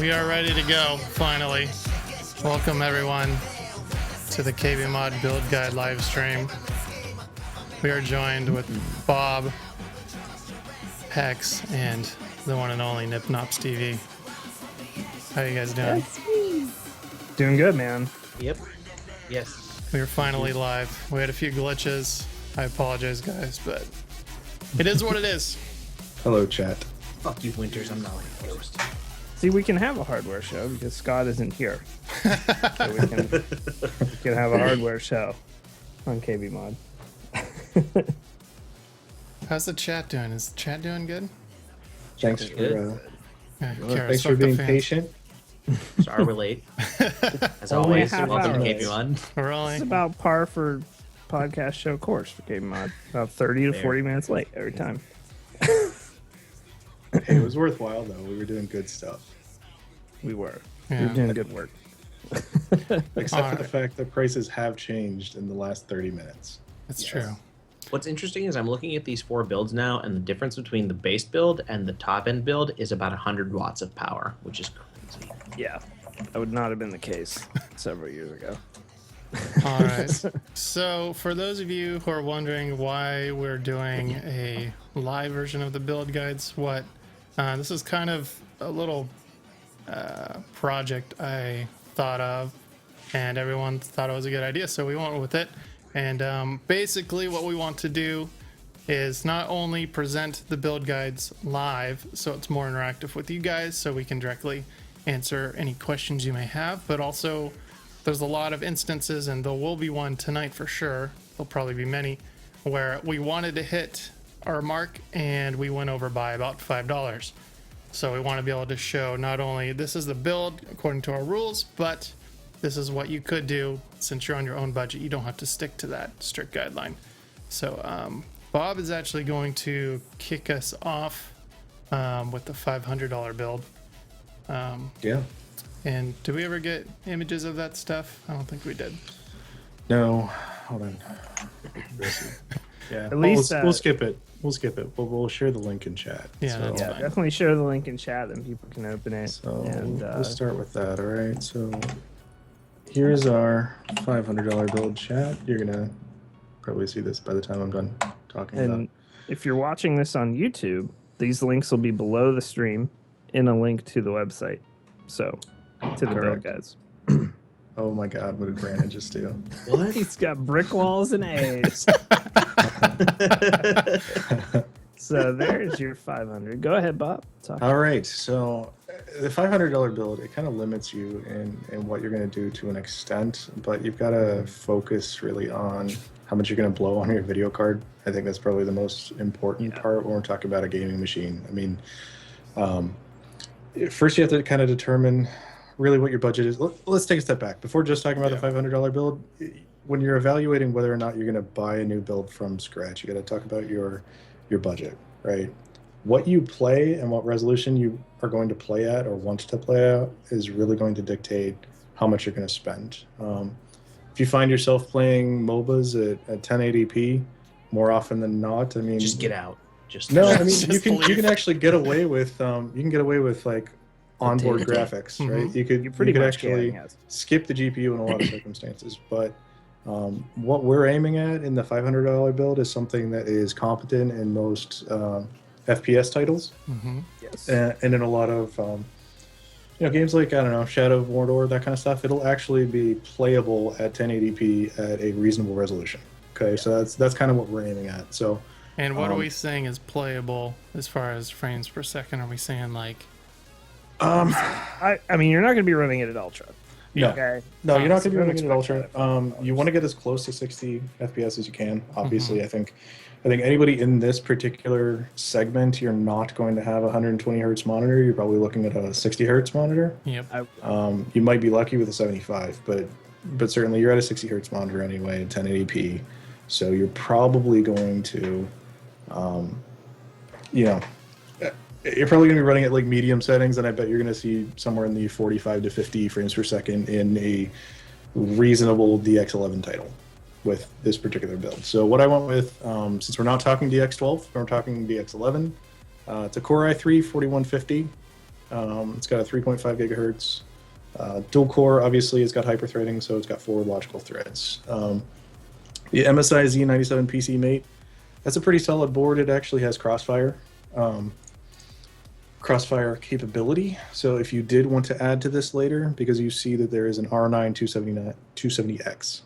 We are ready to go, finally. Welcome, everyone, to the KBMOD Build Guide live stream. We are joined with Bob, Hex, and the one and only Nip Nops TV. How you guys doing? Doing good, man. Yep. Yes. We are finally live. We had a few glitches. I apologize, guys, but it is what it is. Hello, chat. Fuck you, Winters. I'm not like a ghost. See, we can have a hardware show because Scott isn't here. So we can have a hardware show on KBMOD. How's the chat doing? Is the chat doing good? Thanks Good. thanks for being patient. Sorry we're late. As Only always, a half welcome to hour. KBMOD. We're It's only about par for podcast show course for KBMOD. About 30 to Fair. 40 minutes late every time. Hey, it was worthwhile though. We were doing good stuff, We were. Yeah. We were doing good work. except for the Alright. fact that prices have changed in the last 30 minutes. That's Yes. true. What's interesting is I'm looking at these 4 builds now, and the difference between the base build and the top end build is about 100 watts of power, which is crazy. Yeah. That would not have been the case several years ago. All right. So, for those of you who are wondering why we're doing a live version of the build guides, this is kind of a little project I thought of, and everyone thought it was a good idea, so we went with it. And basically, what we want to do is not only present the build guides live, so it's more interactive with you guys, so we can directly answer any questions you may have, but also there's a lot of instances, and there will be one tonight for sure, there'll probably be many, where we wanted to hit our mark and we went over by about $5. So we want to be able to show not only this is the build according to our rules, but this is what you could do. Since you're on your own budget, you don't have to stick to that strict guideline. So Bob is actually going to kick us off with the $500 build. Yeah. And do we ever get images of that stuff? I don't think we did. No, hold on. Yeah. At least, we'll skip it. We'll skip it. But we'll share the link in chat. Yeah, that's Yeah, fine. definitely share the link in chat and people can open it. So and we'll start with that. All right. So here's our $500 build, chat. You're gonna probably see this by the time I'm done talking about And it. if you're watching this on YouTube, these links will be below the stream in a link to the website. So, to the build Correct. guides. Oh my God, what did Brandon just do? What? He's got brick walls and A's. So there's your 500. Go ahead, Bob. Talk. All right, so the $500 build, it kind of limits you in what you're going to do to an extent, but you've got to focus really on how much you're going to blow on your video card. I think that's probably the most important part when we're talking about a gaming machine. I mean, first you have to kind of determine really what your budget is. Let's take a step back. Before just talking about the $500 build, when you're evaluating whether or not you're going to buy a new build from scratch, you got to talk about your budget, right? What you play and what resolution you are going to play at or want to play at is really going to dictate how much you're going to spend. If you find yourself playing MOBAs at 1080p more often than not, I mean, Just get out. Just no, I mean Just you can leave. actually get away with like onboard Okay. graphics, right? Mhm. You could pretty much actually can, yes. skip the GPU in a lot of circumstances, but what we're aiming at in the $500 build is something that is competent in most FPS titles, Mm-hmm. Yes. and in a lot of games like, I don't know, Shadow of Mordor, that kind of stuff. It'll actually be playable at 1080p at a reasonable resolution. Okay, so that's kind of what we're aiming at. So And what are we saying is playable as far as frames per second? Are we saying like I mean, you're not going to be running it at ultra. no. Okay. No, you're not So going to be don't running it expect ultra. that. You want to get as close to 60 FPS as you can. Obviously, I think anybody in this particular segment, you're not going to have a 120 hertz monitor. You're probably looking at a 60 hertz monitor. yep. You might be lucky with a 75, but certainly you're at a 60 hertz monitor anyway at 1080p. So you're probably going to, you're probably going to be running at like medium settings, and I bet you're going to see somewhere in the 45 to 50 frames per second in a reasonable DX11 title with this particular build. So what I went with, since we're not talking DX12, we're talking DX11, it's a Core i3 4150. It's got a 3.5 gigahertz. Dual core, obviously, it's got hyperthreading, so it's got 4 logical threads. The MSI Z97 PC Mate, that's a pretty solid board. It actually has crossfire capability. So if you did want to add to this later, because you see that there is an R9 270X.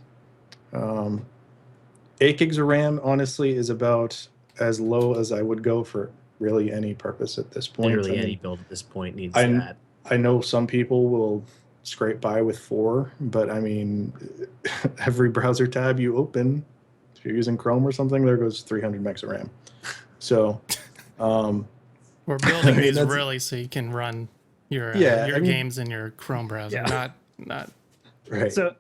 8 gigs of RAM, honestly, is about as low as I would go for really any purpose at this point. Literally any build at this point needs that. I know some people will scrape by with 4, but I mean, every browser tab you open, if you're using Chrome or something, there goes 300 megs of RAM. So, we're building these really so you can run your games in your Chrome browser, not. Right. So,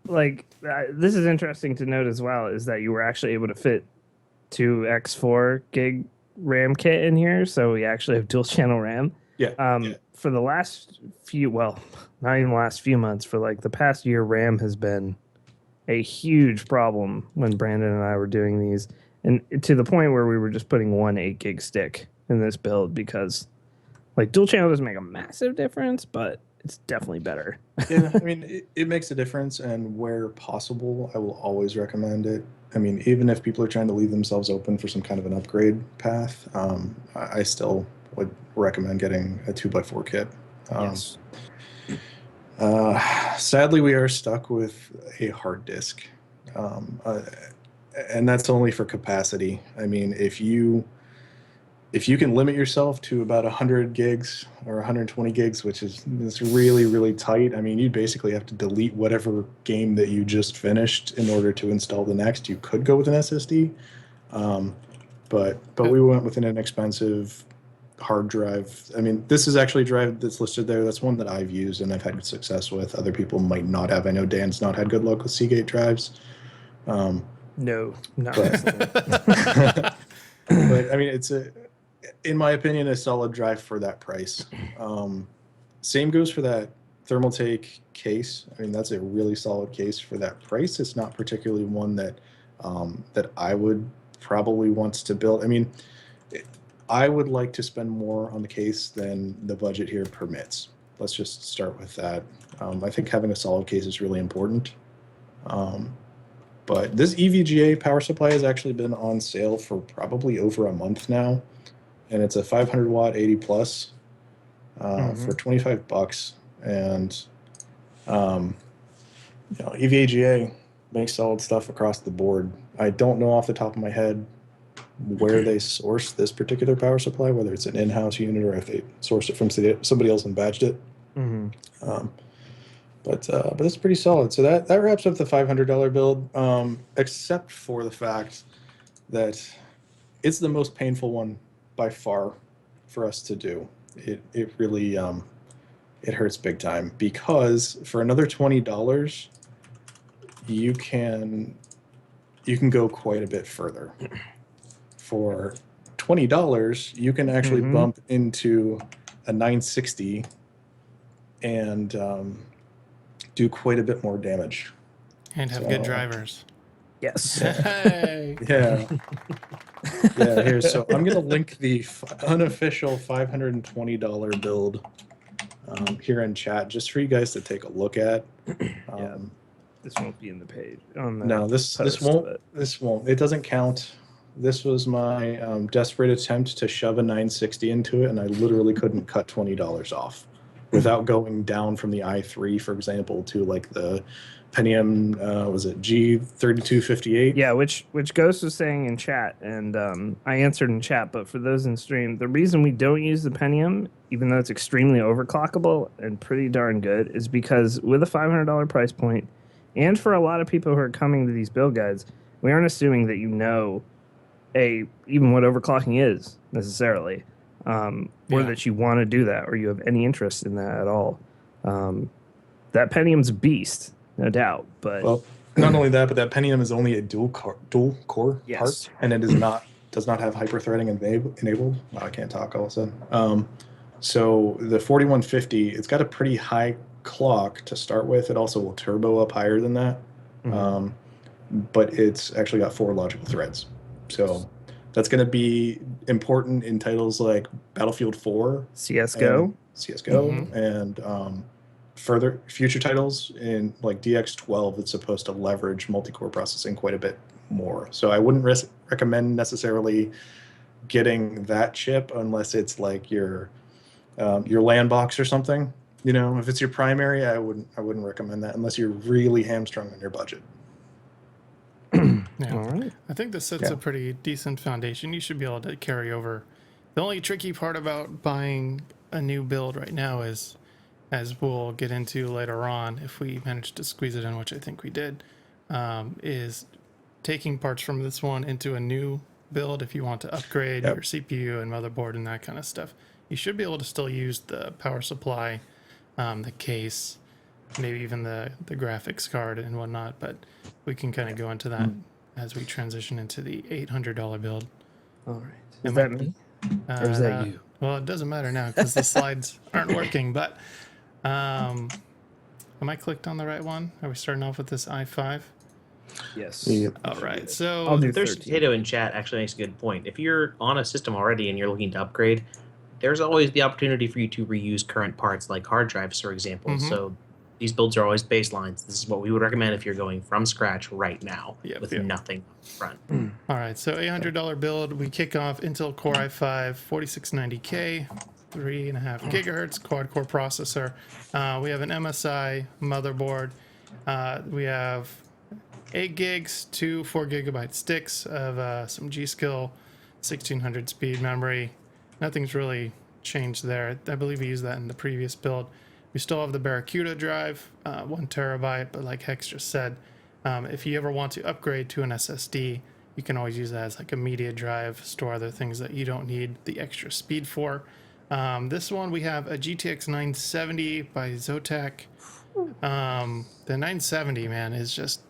this is interesting to note as well, is that you were actually able to fit 2 X4 gig RAM kit in here, so we actually have dual channel RAM. Yeah. For the last few, well, not even the last few months, for like the past year, RAM has been a huge problem when Brandon and I were doing these, and to the point where we were just putting 1 8 gig stick in this build because, like, dual channel doesn't make a massive difference, but it's definitely better. Yeah, I mean, it makes a difference, and where possible, I will always recommend it. I mean, even if people are trying to leave themselves open for some kind of an upgrade path, I still would recommend getting a 2x4 kit. Yes. Sadly, we are stuck with a hard disk, and that's only for capacity. I mean, if you can limit yourself to about 100 gigs or 120 gigs, which is really, really tight, I mean, you basically have to delete whatever game that you just finished in order to install the next. You could go with an SSD, but we went with an inexpensive hard drive. I mean, this is actually a drive that's listed there. That's one that I've used and I've had good success with. Other people might not have. I know Dan's not had good luck with Seagate drives. No, not but, but I mean, it's in my opinion, a solid drive for that price. Same goes for that Thermaltake case. I mean, that's a really solid case for that price. It's not particularly one that that I would probably want to build. I mean, I would like to spend more on the case than the budget here permits. Let's just start with that. I think having a solid case is really important. But this EVGA power supply has actually been on sale for probably over a month now. And it's a 500 watt 80 plus for $25. And EVGA makes solid stuff across the board. I don't know off the top of my head where they source this particular power supply, whether it's an in-house unit or if they sourced it from somebody else and badged it. But it's pretty solid. So that wraps up the $500 build, except for the fact that it's the most painful one by far for us to do. It really it hurts big time, because for another $20 you can go quite a bit further. For $20 you can actually bump into a 960 and do quite a bit more damage And have good drivers. Yes. Hey. Yeah. Yeah, here. So I'm going to link the unofficial $520 build here in chat, just for you guys to take a look at. This won't be in the page. On the No, this won't. This won't. It doesn't count. This was my desperate attempt to shove a 960 into it, and I literally couldn't cut $20 off without going down from the i3, for example, to like the Pentium, was it G3258? Yeah, which Ghost was saying in chat, and I answered in chat, but for those in stream, the reason we don't use the Pentium, even though it's extremely overclockable and pretty darn good, is because with a $500 price point, and for a lot of people who are coming to these build guides, we aren't assuming that you know even what overclocking is necessarily, or that you want to do that, or you have any interest in that at all. That Pentium's a beast, no doubt. But well, not only that, but that Pentium is only a dual core part, and it does not have hyperthreading enabled. Oh, I can't talk all of a sudden. So the 4150, it's got a pretty high clock to start with. It also will turbo up higher than that, but it's actually got 4 logical threads. So that's going to be important in titles like Battlefield 4, CS:GO. CS:GO, and further future titles in like DX12 that's supposed to leverage multi-core processing quite a bit more. So I wouldn't recommend necessarily getting that chip unless it's like your LAN box or something. You know, if it's your primary, I wouldn't recommend that unless you're really hamstrung on your budget. Yeah. All right. I think this sets a pretty decent foundation. You should be able to carry over. The only tricky part about buying a new build right now is, as we'll get into later on, if we manage to squeeze it in, which I think we did, is taking parts from this one into a new build. If you want to upgrade your CPU and motherboard and that kind of stuff, you should be able to still use the power supply, the case, maybe even the graphics card and whatnot, but we can kind of go into that as we transition into the $800 build. All right. Is that me? Or is that you? Well, it doesn't matter now because the slides aren't working, but am I clicked on the right one? Are we starting off with this i5? Yes. All right, so I'll do There's 13. Potato in chat actually makes a good point. If you're on a system already and you're looking to upgrade, there's always the opportunity for you to reuse current parts like hard drives, for example. So these builds are always baselines. This is what we would recommend if you're going from scratch right now with nothing up front. All right, so $800 build. We kick off Intel Core i5 4690K, 3.5 gigahertz quad core processor. We have an MSI motherboard. We have 8 gigs, 2 4 gigabyte sticks of some G-Skill 1600 speed memory. Nothing's really changed there. I believe we used that in the previous build. We still have the Barracuda drive, 1 terabyte, but like Hex just said, if you ever want to upgrade to an SSD, you can always use that as like a media drive, store other things that you don't need the extra speed for. This one, we have a GTX 970 by Zotac. The 970, man, is just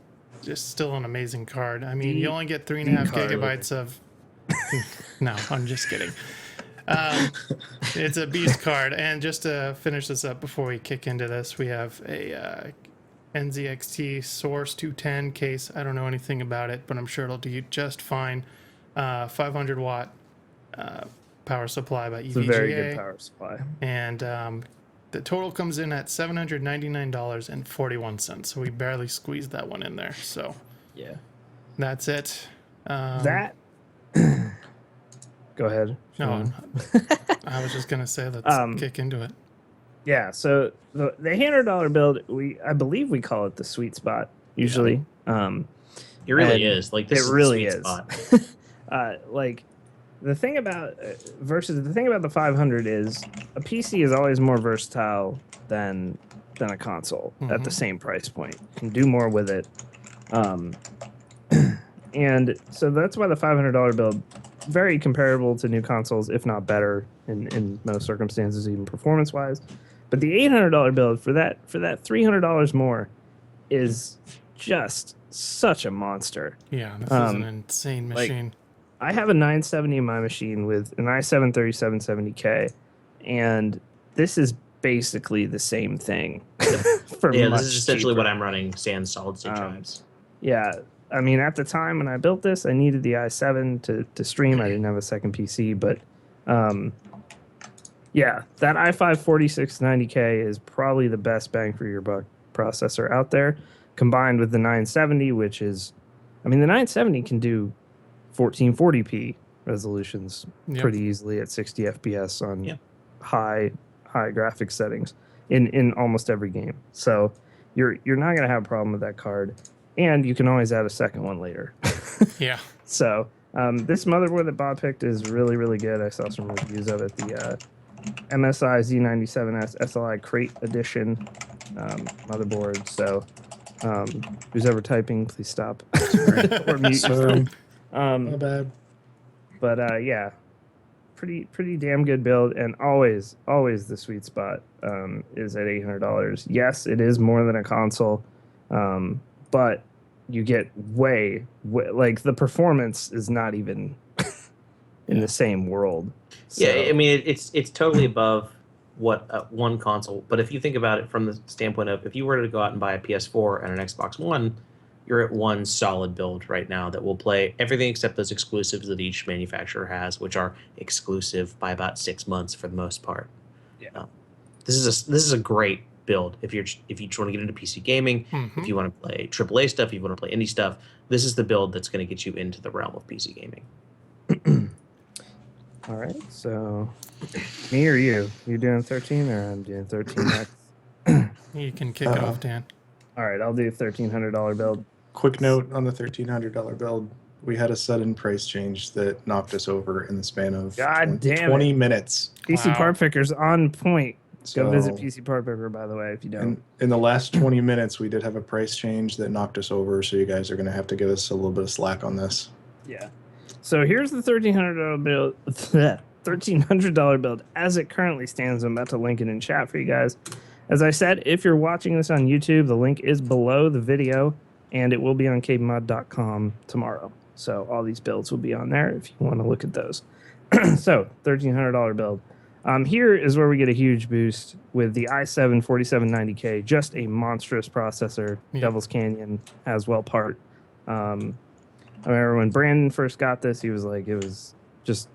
still an amazing card. I mean, you only get 3.5 gigabytes of... No, I'm just kidding. It's a beast card. And just to finish this up before we kick into this, we have a NZXT Source 210 case. I don't know anything about it, but I'm sure it'll do just fine. 500 watt power supply by EVGA. It's a very good power supply. And the total comes in at $799.41. So we barely squeezed that one in there. So yeah, that's it. That... Go ahead. No, I was just gonna say let's kick into it. Yeah, so the $800 build, I believe we call it the sweet spot usually. It really is. Like this it really is. is. Like the thing about the 500 is a PC is always more versatile than a console at the same price point. You can do more with it. And so that's why the $500 build, very comparable to new consoles, if not better in most circumstances, even performance-wise. But the $800 build for that $300 more is just such a monster. Yeah, this is an insane machine. I have a 970 in my machine with an i7 3770K, and this is basically the same thing. For this is essentially what I'm running sans solid state drives. Yeah. I mean, at the time when I built this, I needed the i7 to stream. I didn't have a second PC, but yeah, that i5 4690K is probably the best bang for your buck processor out there, combined with the 970, which is, I mean, the 970 can do 1440p resolutions pretty easily at 60 FPS on high graphics settings in almost every game. So you're not going to have a problem with that card. And you can always add a second one later. Yeah. So this motherboard that Bob picked is really, really good. I saw some reviews of it. The MSI Z97S SLI Crate Edition motherboard. So who's ever typing, please stop. Or mute yourself. Not bad. But yeah, pretty damn good build. And always the sweet spot is at $800. Yes, it is more than a console. But you get way like the performance is not even in the same world. So. Yeah, I mean it's totally above what one console. But if you think about it from the standpoint of if you were to go out and buy a PS4 and an Xbox One, you're at one solid build right now that will play everything except those exclusives that each manufacturer has, which are exclusive by about 6 months for the most part. Yeah. this is a great build if you just want to get into PC gaming, if you want to play AAA stuff, if you want to play indie stuff. This is the build that's going to get you into the realm of PC gaming. All right, so me or you? You doing 13 or I'm doing 13X? You can kick it off, Dan. All right, I'll do $1,300 build. Quick note on the $1,300 build. We had a sudden price change that knocked us over in the span of God damn 20 minutes. PC Wow. Part Picker's on point. Go So, visit PC Part Picker, by the way, if you don't. in the last 20 minutes, we did have a price change that knocked us over, so you guys are going to have to give us a little bit of slack on this. Yeah. So here's the $1,300 build. $1,300 build as it currently stands. I'm about to link it in chat for you guys. As I said, if you're watching this on YouTube, the link is below the video, and it will be on KBMOD.com tomorrow. So all these builds will be on there if you want to look at those. So $1,300 build. Here is where we get a huge boost with the i7 4790K, just a monstrous processor. Yeah. Devil's Canyon as well part. I remember when Brandon first got this, he was like, it was just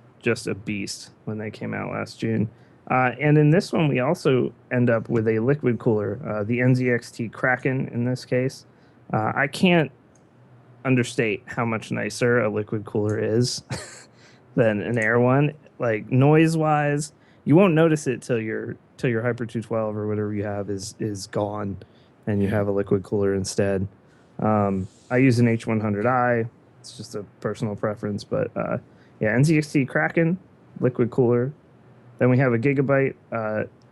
a beast when they came out last June. And in this one, we also end up with a liquid cooler, the NZXT Kraken in this case. I can't understate how much nicer a liquid cooler is than an air one. Like noise wise, you won't notice it till your Hyper 212 or whatever you have is gone, and you have a liquid cooler instead. I use an H100i. It's just a personal preference, but yeah, NZXT Kraken liquid cooler. Then we have a Gigabyte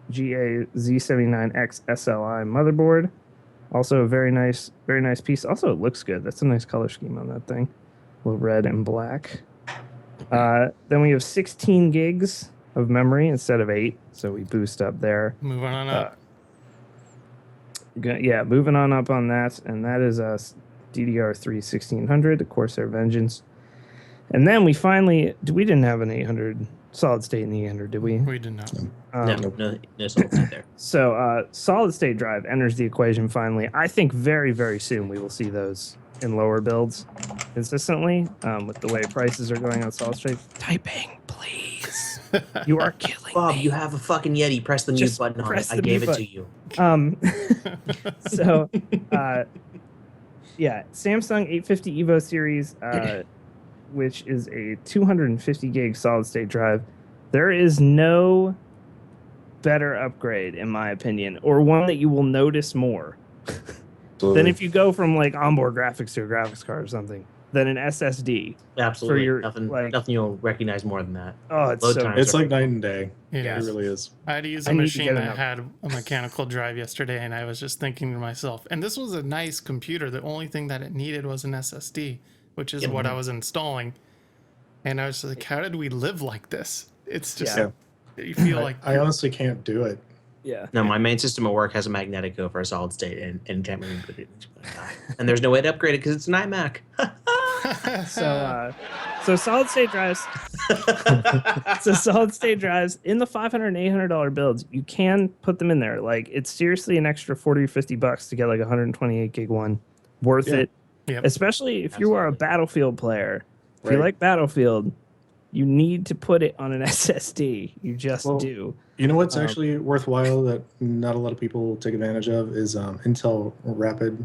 GA Z79X SLI motherboard. Also a very nice piece. Also, it looks good. That's a nice color scheme on that thing. A little red and black. Then we have 16 gigs of memory instead of 8, so we boost up there. Moving on up. Yeah, moving on up on that, and that is a DDR3 1600, the Corsair Vengeance. And then we didn't have an 800 solid state in the 800, did we? We did not. No solid state there. So solid state drive enters the equation finally. I think very, very soon we will see those in lower builds consistently with the way prices are going on solid state. Typing, please. You are killing Bob, me. you have a fucking Yeti. Press the mute Just button on it. press I the gave mute it to you. So, yeah, Samsung 850 Evo series, which is a 250 gig solid state drive. There is no better upgrade, in my opinion, or one that you will notice more than if you go from like onboard graphics to a graphics card or something than an SSD. Absolutely. your, Nothing you'll recognize more than that. Oh, it's Load so times It's like night and day. Yeah. It really is. I had to use I a need to machine get that enough. had a mechanical drive yesterday, and I was just thinking to myself, and this was a nice computer. The only thing that it needed was an SSD, which is what I was installing. And I was like, how did we live like this? It's just, Yeah. you feel like... I honestly can't do it. Yeah. No, my main system at work has a magnetic over a solid state and can't really put it. And there's no way to upgrade it because it's an iMac. So solid state drives. So solid state drives in the $500 and $800 builds, you can put them in there. Like it's seriously an extra $40 or $50 to get like a 128 gig one. Worth it. Yep. Especially if you are a Absolutely. Battlefield player. If you Right. like Battlefield, you need to put it on an SSD. You just do. You know what's actually worthwhile that not a lot of people take advantage of is Intel Rapid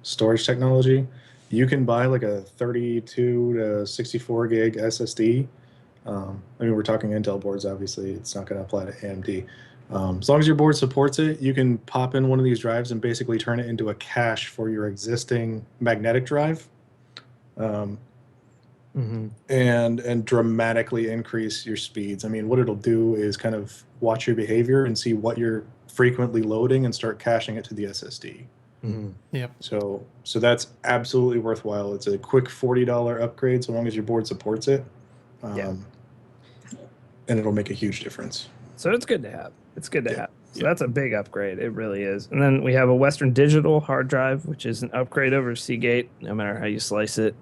Storage technology. You can buy like a 32 to 64 gig SSD. I mean, we're talking Intel boards, obviously. It's not going to apply to AMD. As long as your board supports it, you can pop in one of these drives and basically turn it into a cache for your existing magnetic drive. And dramatically increase your speeds. I mean, what it'll do is kind of watch your behavior and see what you're frequently loading and start caching it to the SSD. Yep. So that's absolutely worthwhile. It's a quick $40 upgrade so long as your board supports it. And it'll make a huge difference. So it's good to have. It's good to have. So that's a big upgrade. It really is. And then we have a Western Digital hard drive, which is an upgrade over Seagate, no matter how you slice it.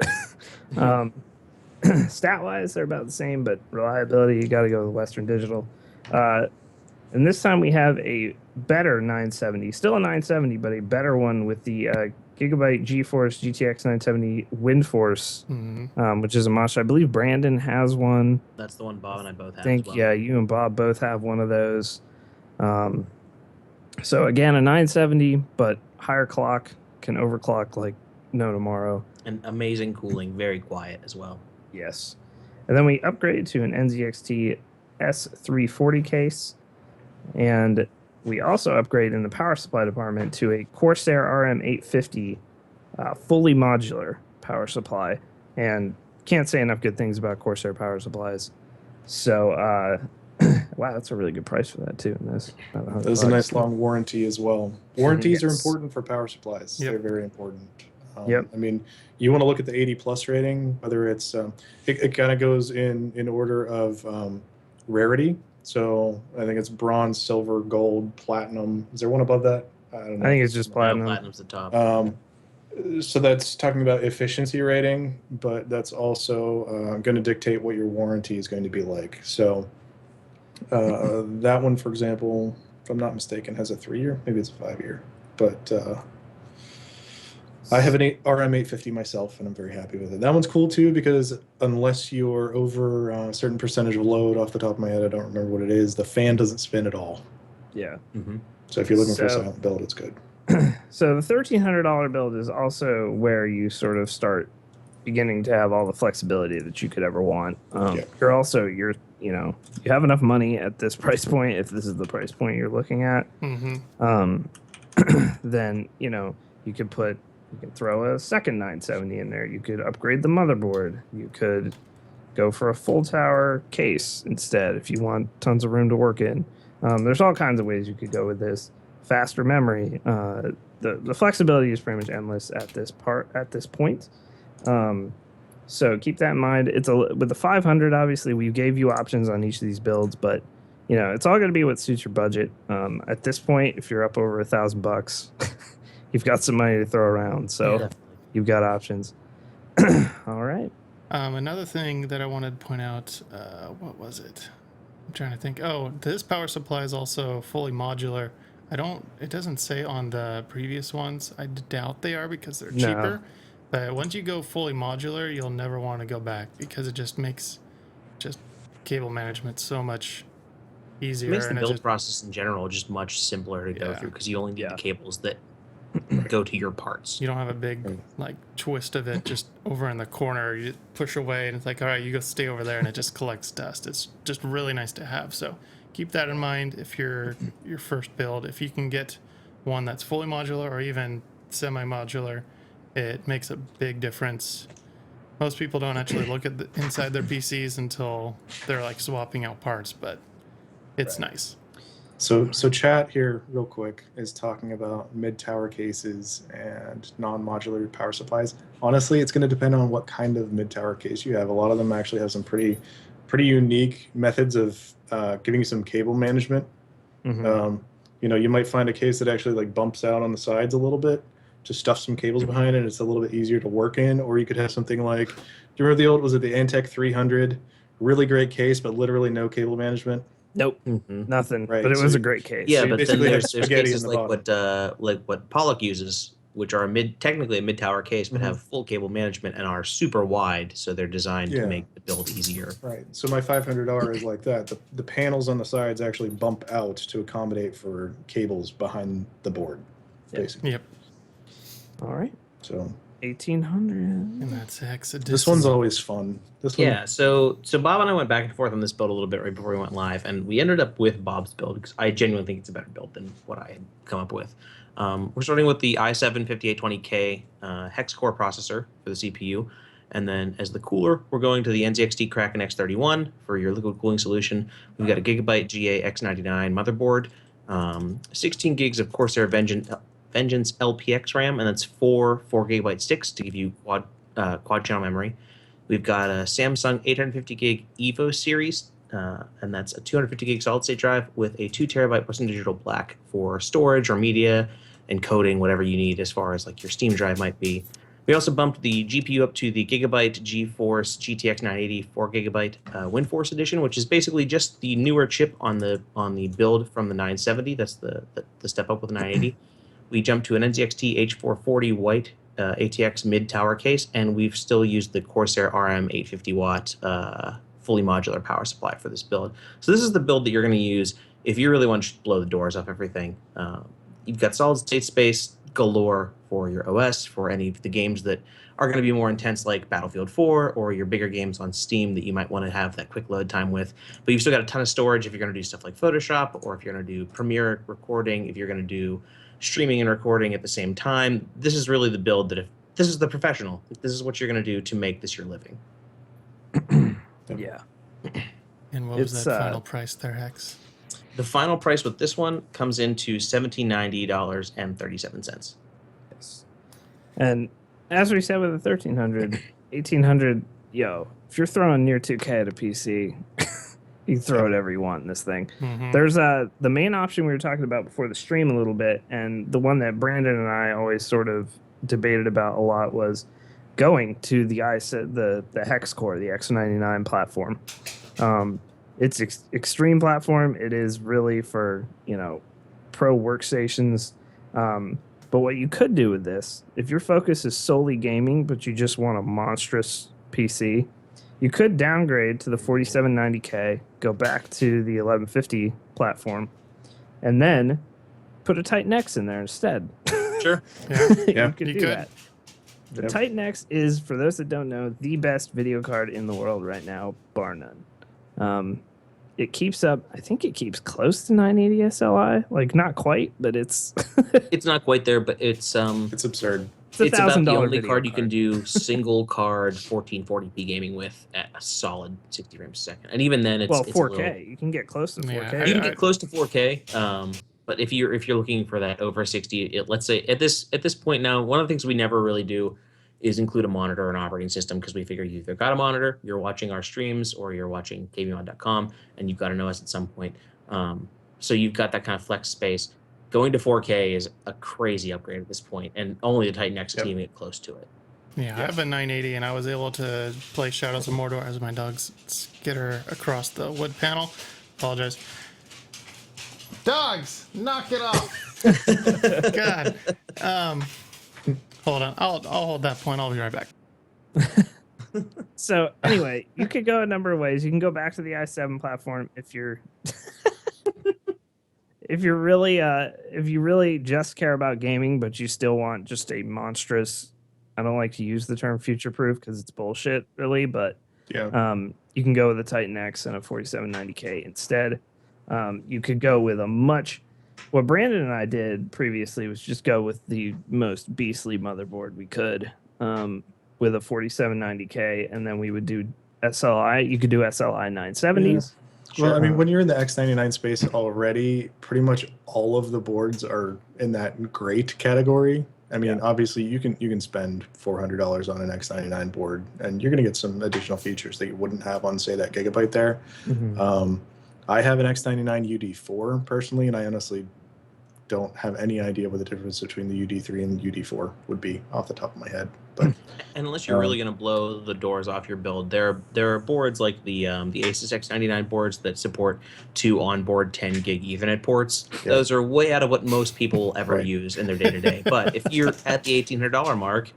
Stat-wise, they're about the same, but reliability, you got to go with Western Digital. And this time we have a better 970. Still a 970, but a better one with the Gigabyte GeForce GTX 970 WindForce, which is a monster. I believe Brandon has one. That's the one Bob and I both have. I think, as well. yeah, you and Bob both have one of those. So again, a 970, but higher clock, can overclock like no tomorrow. And amazing cooling, very quiet as well. Yes. And then we upgraded to an NZXT S340 case. And we also upgraded in the power supply department to a Corsair RM850 fully modular power supply. And can't say enough good things about Corsair power supplies. So, wow, that's a really good price for that too. There's a nice long warranty as well. Warranties are Yes. important for power supplies. Yep. They're very important. Yep. I mean, you want to look at the 80 plus rating, whether it's it kind of goes in order of rarity. So I think it's bronze, silver, gold, platinum. Is there one above that? I don't know. I think it's just platinum. Platinum's the top. So that's talking about efficiency rating, but that's also going to dictate what your warranty is going to be like. So that one, for example, if I'm not mistaken, has a 3-year. Maybe it's a 5-year. But I have an RM850 myself, and I'm very happy with it. That one's cool too because unless you're over a certain percentage of load, off the top of my head, I don't remember what it is. The fan doesn't spin at all. Yeah. Mm-hmm. So if you're looking for a silent build, it's good. So the $1,300 build is also where you sort of start beginning to have all the flexibility that you could ever want. You have enough money at this price point. If this is the price point you're looking at, then you can throw a second 970 in there. You could upgrade the motherboard. You could go for a full tower case instead if you want tons of room to work in. There's all kinds of ways you could go with this. Faster memory. The flexibility is pretty much endless at this point. So keep that in mind. With the 500, obviously we gave you options on each of these builds, but it's all going to be what suits your budget. At this point, if you're up over $1,000, you've got some money to throw around. So you've got options. All right. Another thing that I wanted to point out, what was it? I'm trying to think. Oh, this power supply is also fully modular. It doesn't say on the previous ones. I doubt they are because they're cheaper. But once you go fully modular, you'll never want to go back because it just makes cable management so much easier. It makes the and build process in general just much simpler to go through because you only need the cables that go to your parts. You don't have a big twist of it just over in the corner. You push away and it's like, all right, you go stay over there and it just collects dust. It's just really nice to have. So keep that in mind if you're your first build. If you can get one that's fully modular or even semi-modular, it makes a big difference. Most people don't actually look at inside their PCs until they're like swapping out parts, but it's nice. So chat here real quick is talking about mid-tower cases and non-modular power supplies. Honestly, it's going to depend on what kind of mid-tower case you have. A lot of them actually have some pretty unique methods of giving you some cable management. Mm-hmm. You might find a case that actually bumps out on the sides a little bit to stuff some cables behind it. It's a little bit easier to work in. Or you could have something like, do you remember was it the Antec 300? Really great case, but literally no cable management. Nope, nothing. Right. But it was a great case. Yeah, so but then there's cases like what Pollock uses, which are technically a mid-tower case, but have full cable management and are super wide, so they're designed to make the build easier. Right. So my 500R is like that. The panels on the sides actually bump out to accommodate for cables behind the board, basically. Yep. All right. So 1800. And that's hexadecimal. This one's always fun. So Bob and I went back and forth on this build a little bit right before we went live, and we ended up with Bob's build because I genuinely think it's a better build than what I had come up with. We're starting with the i7-5820K hex core processor for the CPU, and then as the cooler, we're going to the NZXT Kraken X31 for your liquid cooling solution. We've got a Gigabyte GA X99 motherboard, 16 gigs of Corsair Vengeance LPX RAM, and that's four gigabyte sticks to give you quad channel memory. We've got a Samsung 850 gig Evo series, and that's a 250 gig solid state drive with a 2 terabyte Western Digital Black for storage or media encoding, whatever you need as far as your Steam drive might be. We also bumped the GPU up to the Gigabyte GeForce GTX 980 4 gigabyte WindForce edition, which is basically just the newer chip on the build from the 970. That's the step up with the 980. We jumped to an NZXT H440 white ATX mid-tower case, and we've still used the Corsair RM 850 watt fully modular power supply for this build. So this is the build that you're going to use if you really want to blow the doors off everything, you've got solid state space galore for your OS, for any of the games that are going to be more intense, like Battlefield 4, or your bigger games on Steam that you might want to have that quick load time with. But you've still got a ton of storage if you're going to do stuff like Photoshop, or if you're going to do Premiere recording, if you're going to do streaming and recording at the same time. This is really the build that, if this is the professional, if this is what you're going to do to make this your living. Yeah. And what was It's, that final price there, Hex? The final price with this one comes into $1,790.37. Yes. And as we said with the 1300, 1800, yo, if you're throwing near 2K at a PC, you can throw whatever you want in this thing. Mm-hmm. There's the main option we were talking about before the stream a little bit, and the one that Brandon and I always sort of debated about a lot was going to the Hex Core, the X99 platform. It's extreme platform. It is really for, pro workstations. But what you could do with this, if your focus is solely gaming, but you just want a monstrous PC, you could downgrade to the 4790K, go back to the 1150 platform, and then put a Titan X in there instead. Sure. Yeah. You could You do could. that. The Titan X is, for those that don't know, the best video card in the world right now, bar none. It keeps up, I think it keeps close to 980 SLI. Like, not quite, but it's... It's not quite there, but it's absurd. it's about the $1,000 only video card you can do single card 1440p gaming with at a solid 60 frames a second. And even then, it's 4K. a little, You can get close to 4K. Yeah, you can get close to 4K. But if you're looking for that over 60, let's say at this point now, one of the things we never really do is include a monitor or an operating system, because we figure you either got a monitor, you're watching our streams, or you're watching KBMOD.com, and you've got an OS at some point. So you've got that kind of flex space. Going to 4K is a crazy upgrade at this point, and only the Titan X is even get close to it. Yeah, I have a 980, and I was able to play Shadows of Mordor as my dogs skitter across the wood panel. Apologize. Dogs, knock it off! God. Hold on. I'll hold that point. I'll be right back. So anyway, you could go a number of ways. You can go back to the i7 platform if you're if you really just care about gaming, but you still want just a monstrous. I don't like to use the term future proof because it's bullshit, really, but you can go with a Titan X and a 4790K instead. You could go with what Brandon and I did previously was just go with the most beastly motherboard we could, with a 4790K, and then we would do SLI. You could do SLI 970s. Well, I mean, when you're in the X99 space already, pretty much all of the boards are in that great category. I mean, obviously, you can spend $400 on an X99 board, and you're going to get some additional features that you wouldn't have on, say, that Gigabyte there. Mm-hmm. I have an X99 UD4 personally, and I honestly don't have any idea what the difference between the UD3 and the UD4 would be off the top of my head. But and unless you're really going to blow the doors off your build, there are boards like the Asus X99 boards that support 2 onboard 10 gig Ethernet ports. Those are way out of what most people ever use in their day to day. But if you're at the $1,800 mark,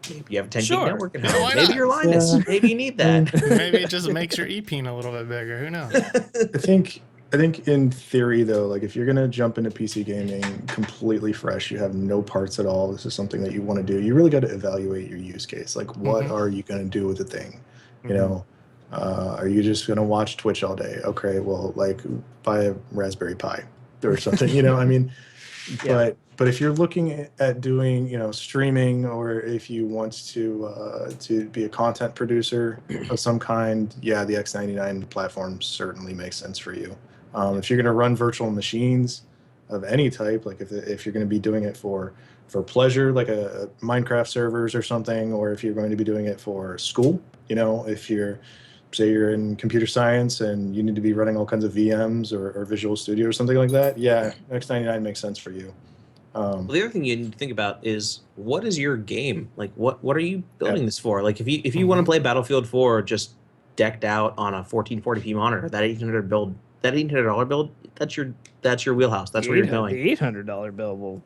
maybe you have a 10 gig network at home. Maybe you're Linus. Maybe you need that. Maybe it just makes your EPN a little bit bigger. Who knows? I think in theory, though, like if you're going to jump into PC gaming completely fresh, you have no parts at all, this is something that you want to do, you really got to evaluate your use case. Like, what are you going to do with the thing? You know, are you just going to watch Twitch all day? Okay, well, like, buy a Raspberry Pi or something, I mean, but if you're looking at doing, streaming, or if you want to be a content producer of some kind, the X99 platform certainly makes sense for you. If you're going to run virtual machines of any type, like if you're going to be doing it for pleasure, like a Minecraft servers or something, or if you're going to be doing it for school, if say you're in computer science and you need to be running all kinds of VMs or Visual Studio or something like that, X99 makes sense for you. Well, the other thing you need to think about is, what is your game? Like, what are you building this for? Like, if you want to play Battlefield 4 just decked out on a 1440p monitor, that $800 build, that's your wheelhouse. That's where you're going. The $800 bill will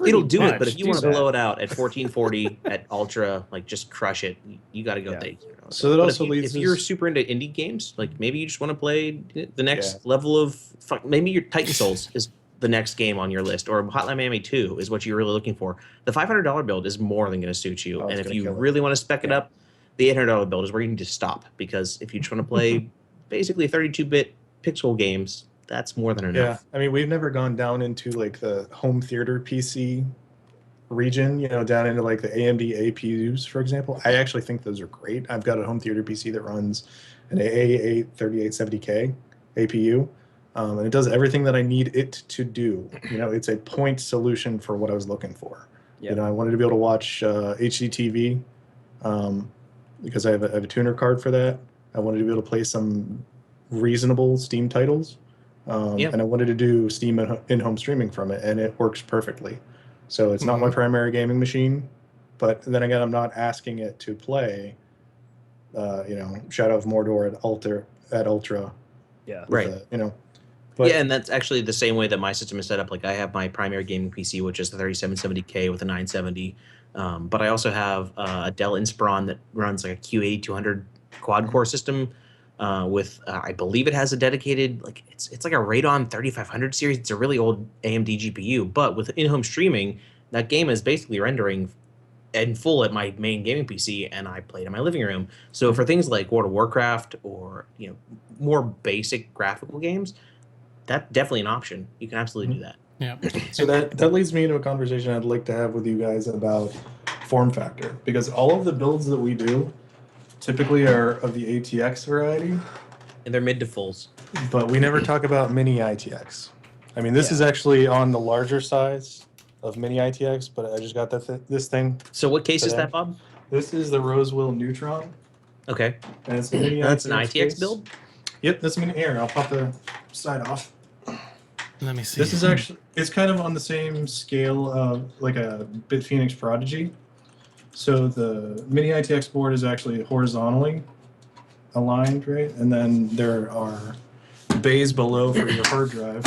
It'll do it, but much if you do want to that. blow it out at 1440 at ultra, like just crush it, you got to go Yeah. with $800. So that But also if leads you're us- super into indie games, like maybe you just want to play the next Yeah. level of maybe your Titan Souls is the next game on your list, or Hotline Miami 2 is what you're really looking for. The $500 build is more than going to suit you, Oh, it's and if gonna you kill it. really want to spec it Yeah. up, the $800 build is where you need to stop, because if you just want to play basically 32-bit pixel games, that's more than Yeah, enough. I mean, we've never gone down into like the home theater PC region, down into like the AMD APUs, for example. I actually think those are great. I've got a home theater PC that runs an A8 3870K APU, and it does everything that I need it to do. It's a point solution for what I was looking for. Yeah. I wanted to be able to watch HDTV because I have a tuner card for that. I wanted to be able to play some reasonable Steam titles. Yeah. And I wanted to do Steam in-home streaming from it, and it works perfectly. So it's not my primary gaming machine, but then again, I'm not asking it to play, Shadow of Mordor at Ultra. Yeah. Right. But Yeah, and that's actually the same way that my system is set up. Like I have my primary gaming PC, which is the 3770K with a 970, but I also have a Dell Inspiron that runs like a Q8200 quad core system with I believe it has a dedicated it's like a Radeon 3500 series. It's a really old AMD GPU, but with in-home streaming, that game is basically rendering in full at my main gaming PC, and I played in my living room. So for things like World of Warcraft or more basic graphical games, that's definitely an option. You can absolutely do that. Yeah. So that leads me into a conversation I'd like to have with you guys about form factor, because all of the builds that we do typically are of the ATX variety, And they're mid to fulls. but we never talk about mini ITX. I mean, this is actually on the larger size of mini ITX, but I just got this thing. So what case is Today. that, Bob? This is the Rosewell Neutron, Okay. and it's a mini That's an ITX ITX case. build? Yep, that's a mini. Here, I'll pop the side off. Let me see. This is actually, it's kind of on the same scale of like a BitPhoenix Prodigy. So the mini ITX board is actually horizontally aligned, right? And then there are bays below for your hard drive.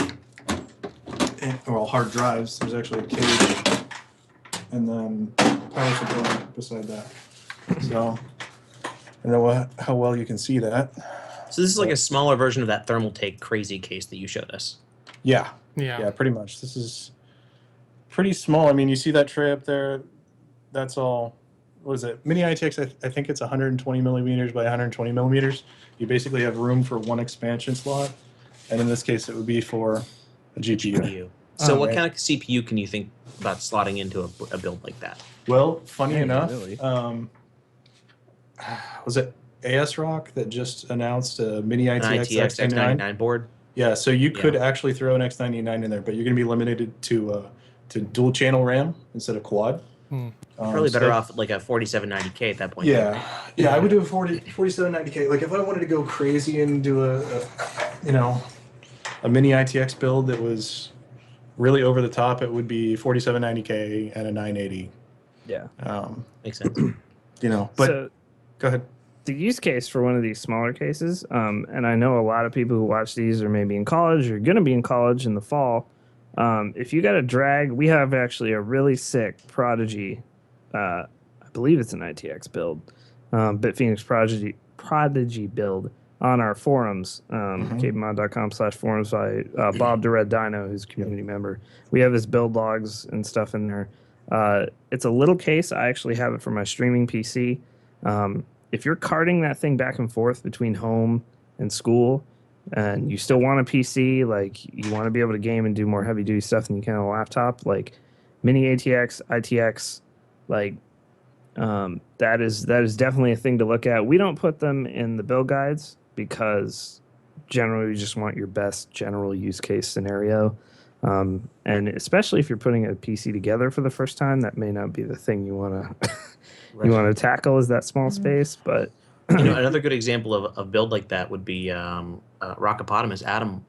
Well, hard drives, there's actually a cage and then power supply beside that. So, I don't know how well you can see that. So this is like a smaller version of that thermal take crazy case that you showed us. Yeah, Yeah. pretty much. This is pretty small. I mean, you see that tray up there? That's all. What is it? Mini ITX, I think it's 120 millimeters by 120 millimeters. You basically have room for one expansion slot, and in this case, it would be for a GPU. GPU. So what right. kind of CPU can you think about slotting into a build like that? Well, funny Yeah, enough, really. was it ASRock that just announced a mini An ITX ITX X99? X99 board? Yeah, so you could Yeah. actually throw an X99 in there, but you're going to be limited to dual channel RAM instead of quad. Probably better so- off like a 4790K at that point. Yeah, I would do a 4790K. Like if I wanted to go crazy and do a mini ITX build that was really over the top, it would be 4790K and a 980. Yeah. Makes sense. But So go ahead. the use case for one of these smaller cases, and I know a lot of people who watch these are maybe in college or going to be in college in the fall. If you got a drag, we have actually a really sick Prodigy. I believe it's an ITX build, BitPhoenix Prodigy build on our forums, KBMOD.com/forums by Bob the Red Dino, who's a community member. We have his build logs and stuff in there. It's a little case. I actually have it for my streaming PC. If you're carting that thing back and forth between home and school, and you still want a PC, like you want to be able to game and do more heavy duty stuff than you can on a laptop, like mini ATX, ITX, like that is definitely a thing to look at. We don't put them in the build guides because generally we just want your best general use case scenario. And especially if you're putting a PC together for the first time, that may not be the thing you want to you want to tackle is that small space. But Another good example of a build like that would be Rockopotamus, Adam,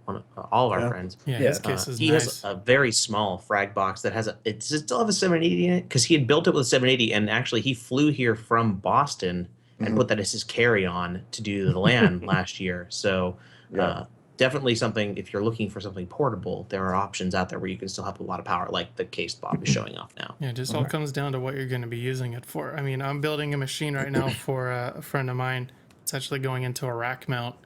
all of our Yeah. friends. Yeah, Yeah. his case is He nice. has a very small frag box that has it still have a 780 in it because he had built it with a 780, and actually he flew here from Boston and put that as his carry-on to do the LAN last year. So Yeah. definitely something, if you're looking for something portable, there are options out there where you can still have a lot of power, like the case Bob is showing off now. Yeah, it just all comes down to what you're going to be using it for. I mean, I'm building a machine right now for a friend of mine. It's actually going into a rack mount,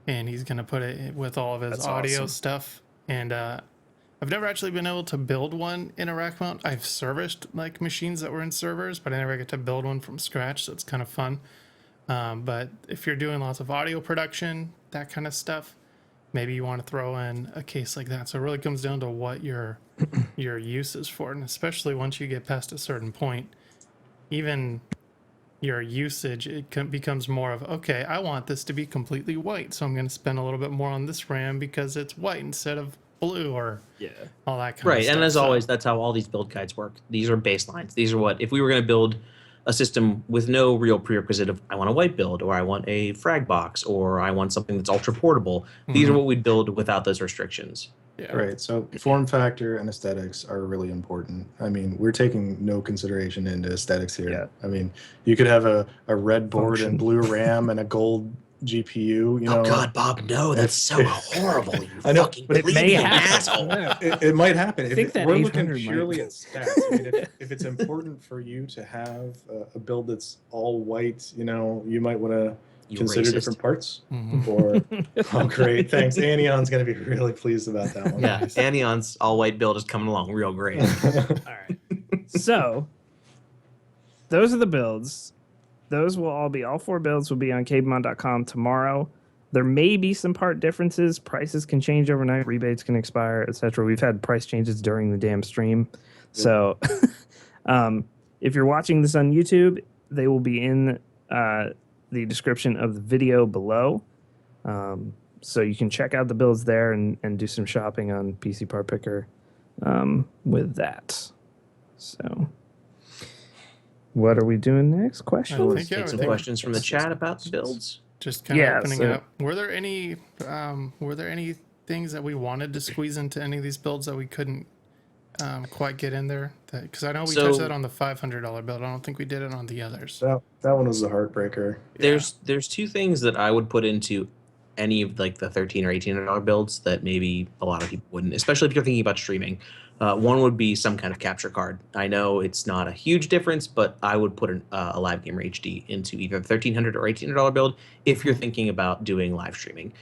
and he's going to put it with all of his That's audio awesome. stuff. And I've never actually been able to build one in a rack mount. I've serviced like machines that were in servers, but I never get to build one from scratch, so it's kind of fun. But if you're doing lots of audio production, that kind of stuff, maybe you want to throw in a case like that. So it really comes down to what your use is for, and especially once you get past a certain point, even your usage, becomes more of, okay, I want this to be completely white, so I'm going to spend a little bit more on this RAM because it's white instead of blue, or all that kind of Right, stuff. and as always, that's how all these build guides work. These are baselines. These are what, if we were going to build a system with no real prerequisite of I want a white build, or I want a frag box, or I want something that's ultra portable, these are what we'd build without those restrictions. Yeah. Right. So form factor and aesthetics are really important. I mean, we're taking no consideration into aesthetics here. Yeah. I mean, you could have a red board Function. and blue RAM and a gold GPU. You know, Oh God, Bob, no, that's so horrible. You I know, fucking but it may plebeian happen. asshole. it might happen. I think that we're looking 800 might. purely at stats. I mean, if it's important for you to have a build that's all white, you know, you might want to You consider racist. different parts. Mhm. Or oh, great, thanks. Anion's going to be really pleased about that one. Yeah, Anion's all white build is coming along real great. All right. So those are the builds. Those will all 4 builds will be on KBMOD.com tomorrow. There may be some part differences. Prices can change overnight. Rebates can expire, etc. We've had price changes during the damn stream. So if you're watching this on YouTube, they will be in the description of the video below. So you can check out the builds there and do some shopping on PC Part Picker with that. So what are we doing next? Questions? I Let's think, take some yeah, questions from the chat about the builds. just kind of Yeah, opening so- it up. Were there any things that we wanted to squeeze into any of these builds that we couldn't quite get in there? Because I know we touched that on the $500 build. I don't think we did it on the others. that one was a heartbreaker. There's 2 things that I would put into any of like the $13 or $18 builds that maybe a lot of people wouldn't, especially if you're thinking about streaming. One would be some kind of capture card. I know it's not a huge difference, but I would put a Live Gamer HD into either the $1300 or $1800 build if you're thinking about doing live streaming.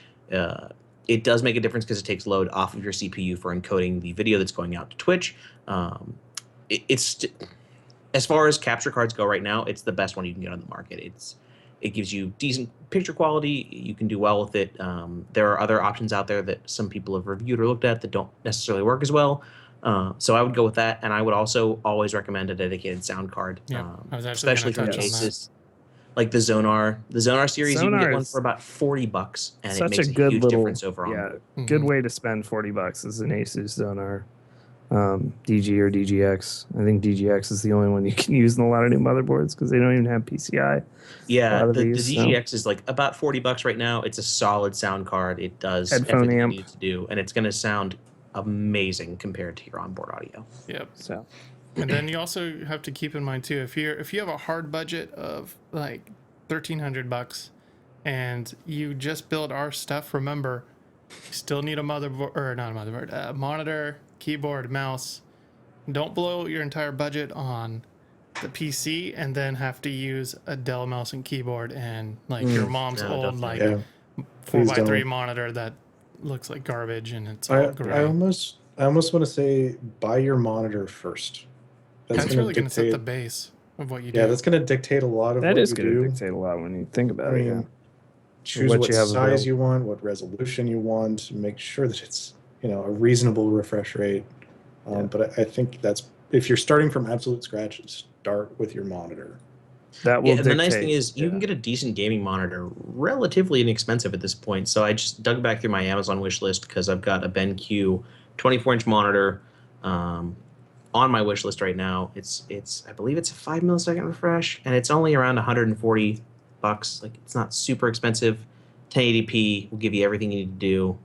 It does make a difference because it takes load off of your CPU for encoding the video that's going out to Twitch. It's as far as capture cards go right now, it's the best one you can get on the market. It gives you decent picture quality. You can do well with it. There are other options out there that some people have reviewed or looked at that don't necessarily work as well. So I would go with that, and I would also always recommend a dedicated sound card, Yeah, I was actually especially gonna from touch on that. cases like the Zonar. The Zonar series, you can Sonar get one is for about $40, and it Such makes a a good huge little difference over on. yeah, good way to spend $40 is an Asus Zonar DG or DGX. I think DGX is the only one you can use in a lot of new motherboards because they don't even have PCI. Yeah, lot of the these, so- DGX is like about $40 right now. It's a solid sound card. It does Headphone everything amp. you need to do, and it's going to sound amazing compared to your onboard audio. Yep. So And then you also have to keep in mind too, if you have a hard budget of like $1,300 and you just build our stuff, remember you still need a motherboard, or not a motherboard, a monitor, keyboard, mouse. Don't blow your entire budget on the PC and then have to use a Dell mouse and keyboard and like your mom's No, old definitely. like Yeah. 4x3 don't. monitor that looks like garbage and it's all I gray. almost want to say buy your monitor first. That's gonna really going to set the dictate- base of what you do. Yeah, that's going to dictate a lot of that what is you going to do. dictate a lot when you think I about it. Yeah. mean, choose What what you have size available. you want, what resolution you want, make sure that it's a reasonable refresh rate. But I think that's if you're starting from absolute scratch, start with your monitor. That will Yeah, and the nice dictate- thing is you can get a decent gaming monitor relatively inexpensive at this point. So I just dug back through my Amazon wish list because I've got a BenQ 24-inch monitor on my wish list right now. It's I believe it's a 5 millisecond refresh, and it's only around $140. Like it's not super expensive. 1080p will give you everything you need to do.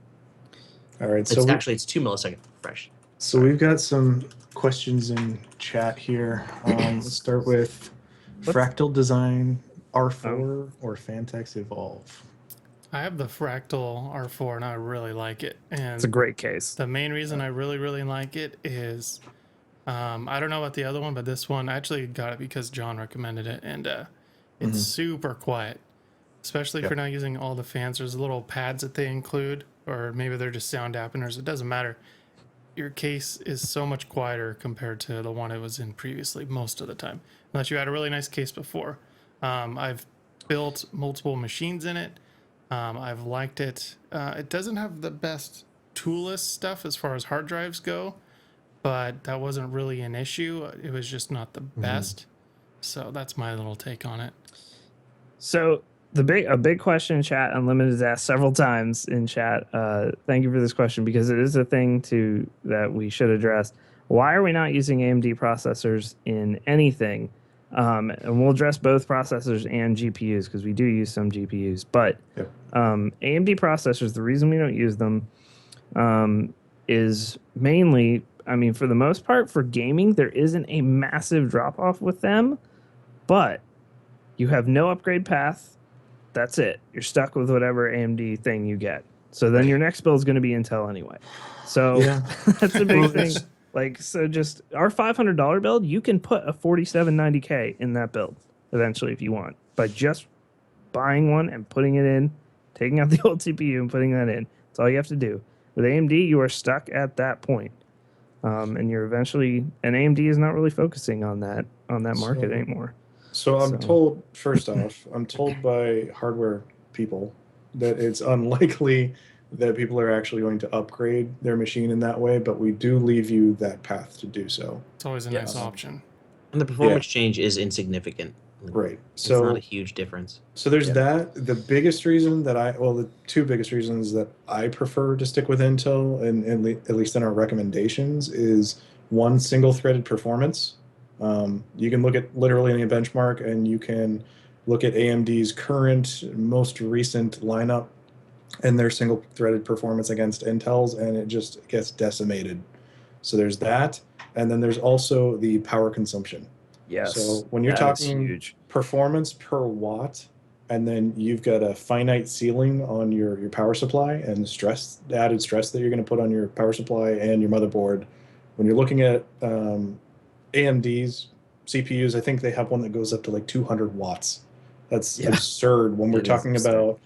All right, It's so it's 2 millisecond refresh. So we've got some questions in chat here. Let's start with Fractal Design R4 or Fantex Evolve. I have the Fractal R4 and I really like it. And It's a great case. the main reason I really, really like it is I don't know about the other one, but this one I actually got it because John recommended it, and it's super quiet, especially if you're not using all the fans. There's little pads that they include, or maybe they're just sound dampeners. It doesn't matter. Your case is so much quieter compared to the one it was in previously most of the time, unless you had a really nice case before. I've built multiple machines in it. I've liked it. It doesn't have the best toolless stuff as far as hard drives go, but that wasn't really an issue. It was just not the best. So that's my little take on it. So a big question in chat, Unlimited has asked several times in chat. Thank you for this question because it is a thing that we should address. Why are we not using AMD processors in anything? And we'll address both processors and GPUs because we do use some GPUs. But AMD processors, the reason we don't use them is mainly, I mean, for the most part, for gaming, there isn't a massive drop-off with them. But you have no upgrade path. That's it. You're stuck with whatever AMD thing you get. So then your next build is going to be Intel anyway. So that's a big thing. Like, so just our $500 build, you can put a 4790K in that build eventually if you want by just buying one and putting it in, taking out the old CPU and putting that in. That's all you have to do. With AMD, you are stuck at that point. And you're eventually, and AMD is not really focusing on that market anymore. So I'm told, first off, I'm told by hardware people that it's unlikely that people are actually going to upgrade their machine in that way, but we do leave you that path to do so. It's always a nice option. And the performance change is insignificant. Right. It's So not a huge difference. So there's that. The biggest reason that the two biggest reasons that I prefer to stick with Intel, and at least in our recommendations, is one, single-threaded performance. You can look at literally any benchmark, and you can look at AMD's current, most recent lineup and their single-threaded performance against Intel's, and it just gets decimated. So there's that, and then there's also the power consumption. Yes. So when you're talking performance per watt, and then you've got a finite ceiling on your power supply and the added stress that you're going to put on your power supply and your motherboard, when you're looking at AMD's CPUs, I think they have one that goes up to like 200 watts. That's absurd when we're talking about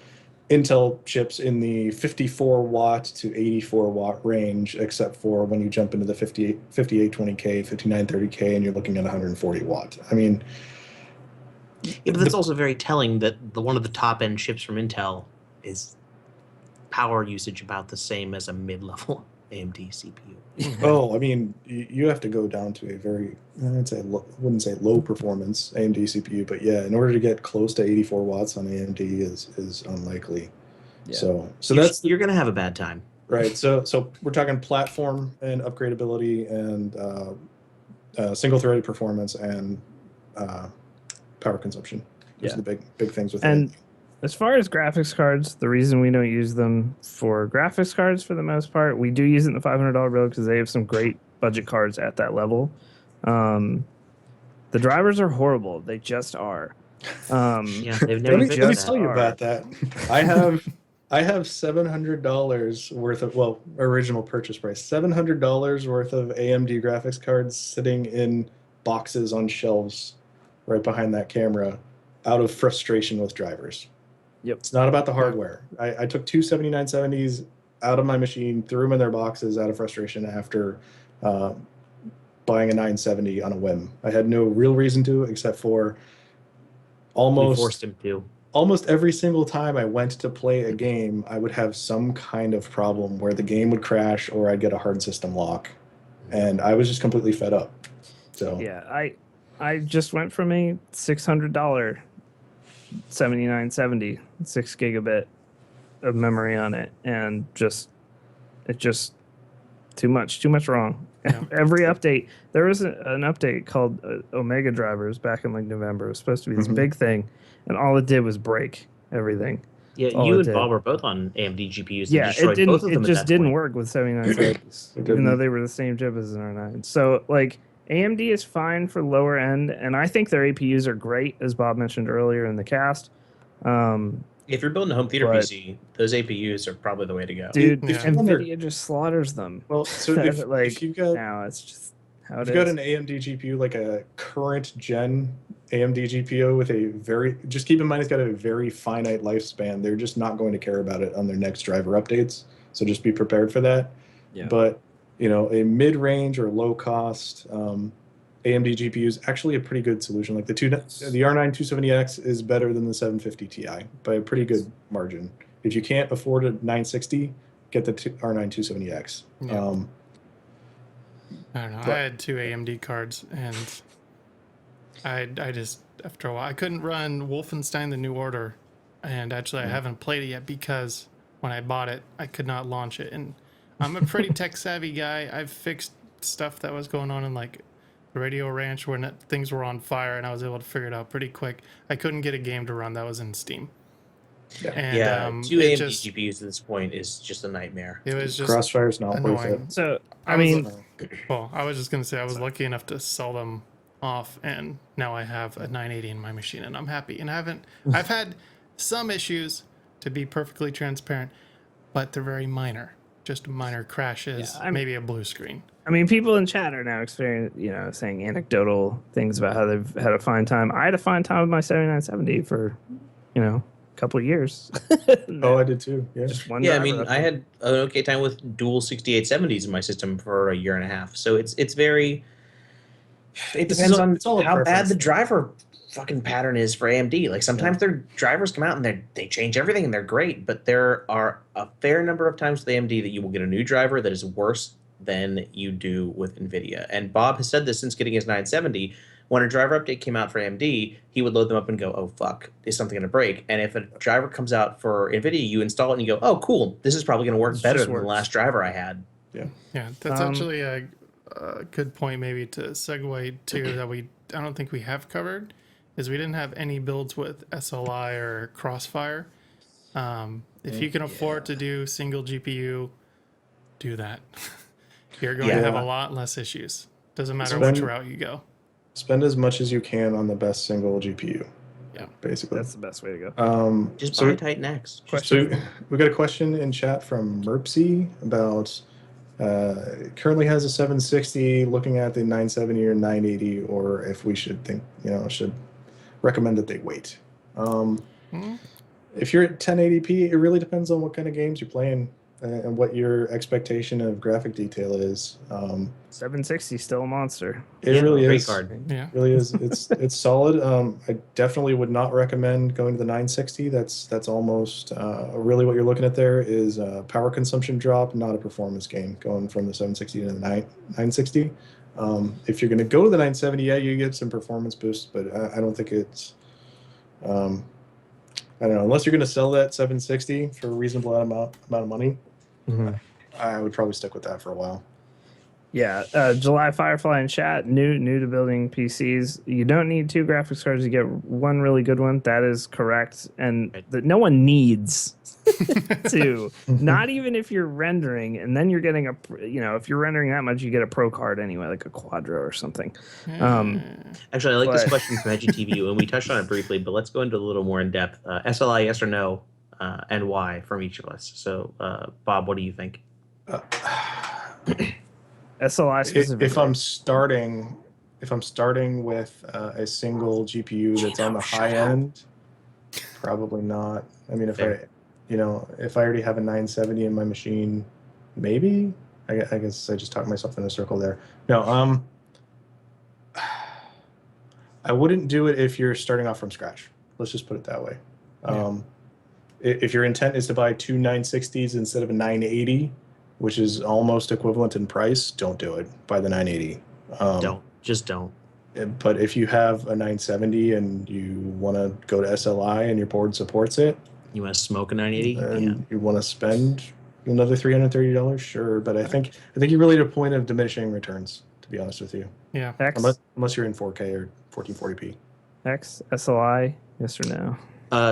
Intel chips in the 54 watt to 84 watt range, except for when you jump into the 5820K, 5930K, and you're looking at 140 watt. I mean, but that's also very telling that one of the top end chips from Intel is power usage about the same as a mid-level AMD CPU. Oh, I mean, you have to go down to a very, wouldn't say low performance AMD CPU, but yeah, in order to get close to 84 watts on AMD is unlikely. Yeah. So you're going to have a bad time. Right. So we're talking platform and upgradability and single-threaded performance and power consumption. Those are the big things with it. As far as graphics cards, the reason we don't use them for graphics cards for the most part, we do use it in the $500 build because they have some great budget cards at that level. The drivers are horrible. They just are. They've never let me tell you about that. I have $700 worth of, original purchase price, $700 worth of AMD graphics cards sitting in boxes on shelves right behind that camera out of frustration with drivers. Yep. It's not about the hardware. I took two 7970s out of my machine, threw them in their boxes out of frustration after buying a 970 on a whim. I had no real reason to, except for we forced him to. Almost every single time I went to play a game, I would have some kind of problem where the game would crash or I'd get a hard system lock. And I was just completely fed up. So yeah, I just went from a $600 7970, 6 gigabit of memory on it, and it's just too much wrong. Yeah. Every update, there was an update called Omega drivers back in like November. It was supposed to be this big thing, and all it did was break everything. Yeah, you and Bob were both on AMD GPUs. Yeah, it just didn't work with 7970s, even though they were the same chip as an R9. So like, AMD is fine for lower end, and I think their APUs are great, as Bob mentioned earlier in the cast. If you're building a home theater But- PC, those APUs are probably the way to go. Dude, Yeah. NVIDIA just slaughters them. Well, so if you've got now it's just how if it you've got is. an AMD GPU, like a current gen AMD GPU with a very, just keep in mind it's got a very finite lifespan. They're just not going to care about it on their next driver updates. So just be prepared for that. Yeah. But a mid-range or low-cost AMD GPU is actually a pretty good solution. Like the R9 270X is better than the 750 Ti by a pretty good margin. If you can't afford a 960, get the R9 270X. Yeah. I don't know. I had 2 AMD cards, and I just, after a while, I couldn't run Wolfenstein: The New Order, and actually I haven't played it yet because when I bought it, I could not launch it. And I'm a pretty tech savvy guy. I've fixed stuff that was going on in like Radio Ranch when things were on fire, and I was able to figure it out pretty quick. I couldn't get a game to run that was in Steam. Yeah. And, 2 it AMD just, GPUs at this point is just a nightmare. it was just Crossfire's not worth annoying. it. So I I was mean, Well, I was just gonna say I was lucky enough to sell them off, and now I have a 980 in my machine, and I'm happy. And I've had some issues, to be perfectly transparent, but they're very minor, just minor crashes, maybe a blue screen. I mean, people in chat are now saying anecdotal things about how they've had a fine time. I had a fine time with my 7970 for, a couple of years. Oh, I did too. Yeah. Just one. Yeah, I driver mean, I had an okay time with dual 6870s in my system for a year and a half. So it's very. It depends on it's all a how bad preference. the driver fucking pattern is for AMD. Like sometimes their drivers come out and they change everything and they're great, but there are a fair number of times with AMD that you will get a new driver that is worse than you do with NVIDIA. And Bob has said this since getting his 970. When a driver update came out for AMD, he would load them up and go, oh, fuck, is something going to break? And if a driver comes out for NVIDIA, you install it and you go, oh, cool, this is probably going to work better than the last driver I had. Yeah, that's actually a good point maybe to segue to that I don't think we have covered, is we didn't have any builds with SLI or Crossfire. If you can afford to do single GPU, do that. You're going to have a lot less issues. Doesn't matter which route you go. Spend as much as you can on the best single GPU. Yeah, basically. That's the best way to go. Just buy Titan X. So we got a question in chat from Merpsy about currently has a 760, looking at the 970 or 980, or if we should should recommend that they wait. If you're at 1080p, it really depends on what kind of games you're playing and what your expectation of graphic detail is. 760 still a monster. It really is. Card. Yeah, Really is. It's solid. I definitely would not recommend going to the 960. That's almost really what you're looking at there is a power consumption drop, not a performance gain, going from the 760 to the 960. If you're going to go to the 970, yeah, you get some performance boosts, but I don't think it's. I don't know. Unless you're going to sell that 760 for a reasonable amount of money, I would probably stick with that for a while. Yeah, July Firefly in chat, new to building PCs. You don't need 2 graphics cards. You get one really good one. That is correct. And no one needs 2. Not even if you're rendering. And then you're getting if you're rendering that much, you get a pro card anyway, like a Quadro or something. Actually, I like this question from EduTV, and we touched on it briefly, but let's go into a little more in depth. SLI, yes or no, and why from each of us. So, Bob, what do you think? SLI specifically. If I'm starting with a single GPU that's on the high end, probably not. I mean, if I already have a 970 in my machine, maybe. I guess I just talked myself in a circle there. No, I wouldn't do it if you're starting off from scratch. Let's just put it that way. If your intent is to buy 2 960s instead of a 980, which is almost equivalent in price, don't do it. Buy the 980. Don't. But if you have a 970 and you want to go to SLI and your board supports it, you want to smoke a 980, and you want to spend another $330, sure. But I think you're really at a point of diminishing returns, to be honest with you. Yeah. Unless you're in 4K or 1440p. X, SLI, yes or no?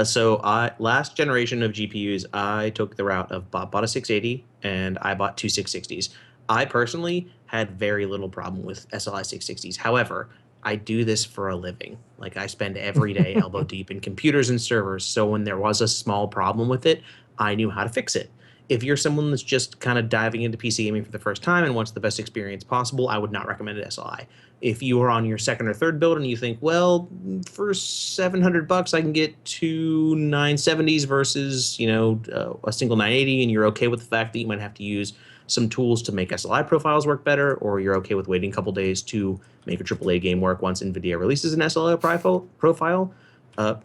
So last generation of GPUs, I took the route of Bob bought a 680 and I bought 2 660s. I personally had very little problem with SLI 660s. However, I do this for a living. Like I spend every day elbow deep in computers and servers. So when there was a small problem with it, I knew how to fix it. If you're someone that's just kind of diving into PC gaming for the first time and wants the best experience possible, I would not recommend an SLI. If you are on your second or third build and you think, well, for $700 I can get two 970s versus a single 980, and you're okay with the fact that you might have to use some tools to make SLI profiles work better, or you're okay with waiting a couple days to make a AAA game work once NVIDIA releases an SLI profile,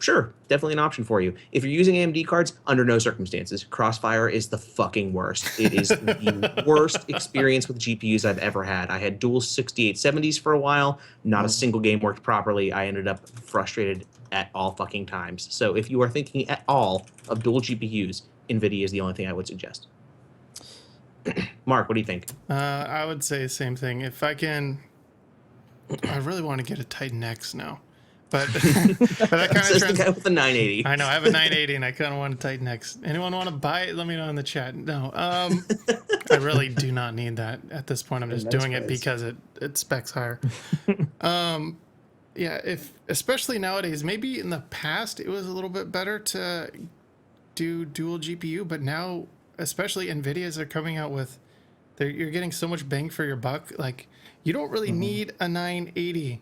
sure, definitely an option for you. If you're using AMD cards, under no circumstances. Crossfire is the fucking worst. It is the worst experience with GPUs I've ever had. I had dual 6870s for a while. Not a single game worked properly. I ended up frustrated at all fucking times. So if you are thinking at all of dual GPUs, NVIDIA is the only thing I would suggest. Mark, what do you think? I would say the same thing. If I can, I really want to get a Titan X now, but that kind Says the guy with the 980. I know I have a 980 and I kind of want a Titan X. Anyone want to buy it? Let me know in the chat. No, I really do not need that at this point. I'm just doing it because it specs higher. Yeah, especially nowadays, maybe in the past it was a little bit better to do dual GPU, but now, especially NVIDIAs are coming out with, you're getting so much bang for your buck. Like, you don't really need a 980.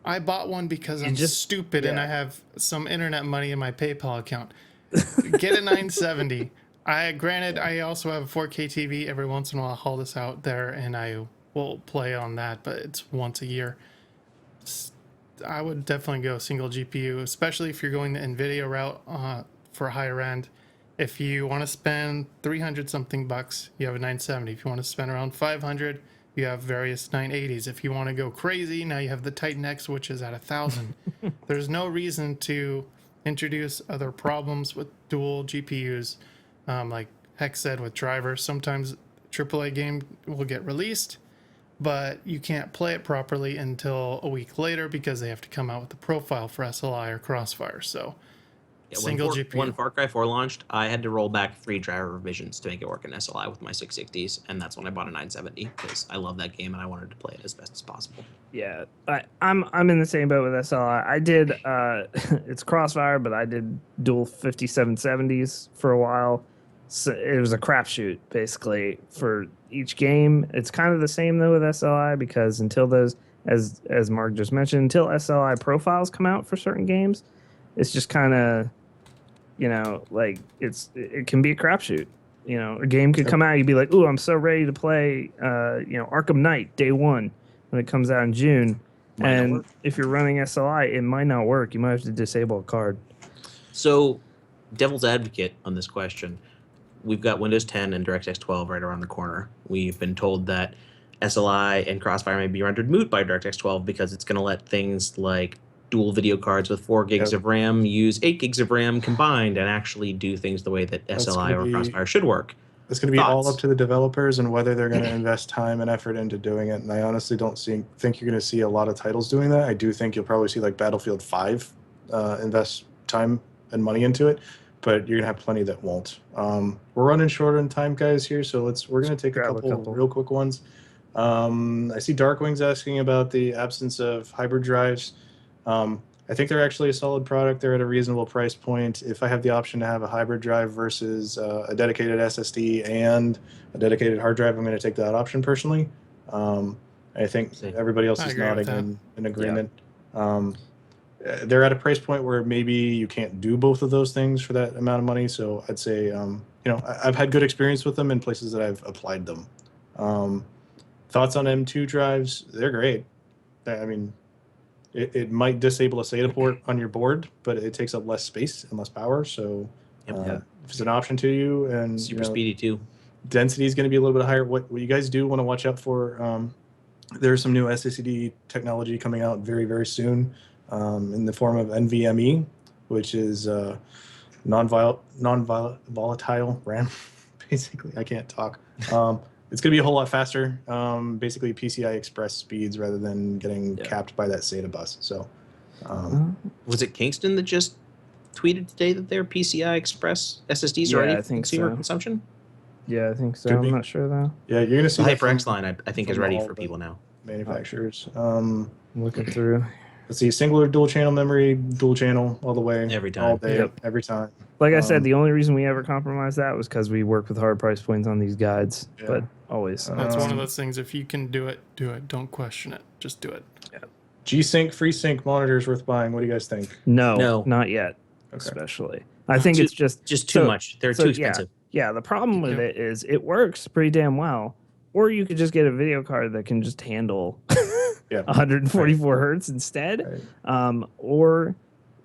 I bought one because I'm just stupid and I have some internet money in my PayPal account. Get a 970. Granted, I also have a 4K TV. Every once in a while, I'll haul this out there and I will play on that, but it's once a year. I would definitely go single GPU, especially if you're going the NVIDIA route for higher end. If you want to spend 300 something bucks, you have a 970. If you want to spend around 500, you have various 980s. If you want to go crazy, now you have the Titan X, which is at 1,000. There's no reason to introduce other problems with dual GPUs. Like Hex said with drivers, sometimes AAA game will get released, but you can't play it properly until a week later because they have to come out with the profile for SLI or Crossfire. So single GPU. When Far Cry 4 launched, I had to roll back 3 driver revisions to make it work in SLI with my 660s, and that's when I bought a 970 because I love that game and I wanted to play it as best as possible. Yeah, I'm in the same boat with SLI. I did it's Crossfire, but I did dual 5770s for a while. So it was a crapshoot basically for each game. It's kind of the same though with SLI because until those, as Mark just mentioned, until SLI profiles come out for certain games, it's just kind of, like it can be a crapshoot. A game could come out, you'd be like, "Ooh, I'm so ready to play, Arkham Knight day one when it comes out in June." And if you're running SLI, it might not work. You might have to disable a card. So, devil's advocate on this question. We've got Windows 10 and DirectX 12 right around the corner. We've been told that SLI and Crossfire may be rendered moot by DirectX 12 because it's going to let things like dual video cards with 4 gigs of RAM use 8 gigs of RAM combined and actually do things the way that SLI or Crossfire should work. It's going to be all up to the developers and whether they're going to invest time and effort into doing it. And I honestly don't think you're going to see a lot of titles doing that. I do think you'll probably see like Battlefield 5 invest time and money into it, but you're going to have plenty that won't. We're running short on time, guys, here, so we're going to take a couple real quick ones. I see Darkwing's asking about the absence of hybrid drives. I think they're actually a solid product. They're at a reasonable price point. If I have the option to have a hybrid drive versus a dedicated SSD and a dedicated hard drive, I'm going to take that option personally. I think everybody else is nodding in agreement. Yeah. They're at a price point where maybe you can't do both of those things for that amount of money. So I'd say, I've had good experience with them in places that I've applied them. Thoughts on M2 drives? They're great. I mean, it might disable a SATA port on your board, but it takes up less space and less power. So if it's an option to you, and super speedy too, density is going to be a little bit higher. What you guys do want to watch out for? There's some new SSD technology coming out very, very soon in the form of NVMe, which is non-volatile RAM. Basically, I can't talk. It's going to be a whole lot faster, basically PCI Express speeds rather than getting capped by that SATA bus. So, was it Kingston that just tweeted today that their PCI Express SSDs are ready for consumer consumption? Yeah, I think so. I'm not sure though. Yeah, you're going to see the HyperX line, I think, is ready for people now. Manufacturers. I'm looking through. Let's see, single or dual channel memory, dual channel all the way, Every time. all day, Yep. every time. Like I said, the only reason we ever compromised that was because we work with hard price points on these guides. Yeah. But always. That's one of those things. If you can do it, do it. Don't question it. Just do it. G-Sync, FreeSync monitors worth buying. What do you guys think? No, not yet. Okay. Especially, I think it's just too much. They're too expensive. Yeah, the problem with it is it works pretty damn well. Or you could just get a video card that can just handle 144 hertz instead. Right. Or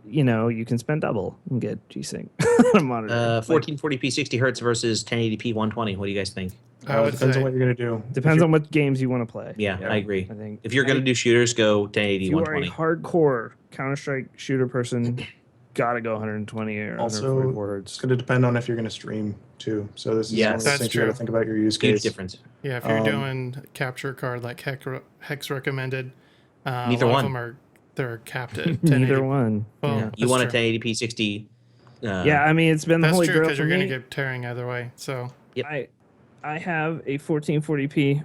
you can spend double and get G-Sync on a monitor. 1440p 60 hertz versus 1080p 120. What do you guys think? Depends on what you're going to do. Depends on what games you want to play. Yeah, I agree. I think if you're going to do shooters, go 1080, if you are a 120. hardcore Counter-Strike shooter person, gotta go 120 or Also, 144 hertz. it's going to depend on if you're going to stream too. So this is one of those that's things you got to true. think about your use Huge case. difference. Yeah, if you're doing capture card like Hex recommended, Neither a lot one. of them they're capped at 1080. Neither one. Well, Yeah. You that's want a true. 1080p 60. Yeah, I mean, it's been the That's holy true grail because for you're going me. to get tearing either way. So I have a 1440p,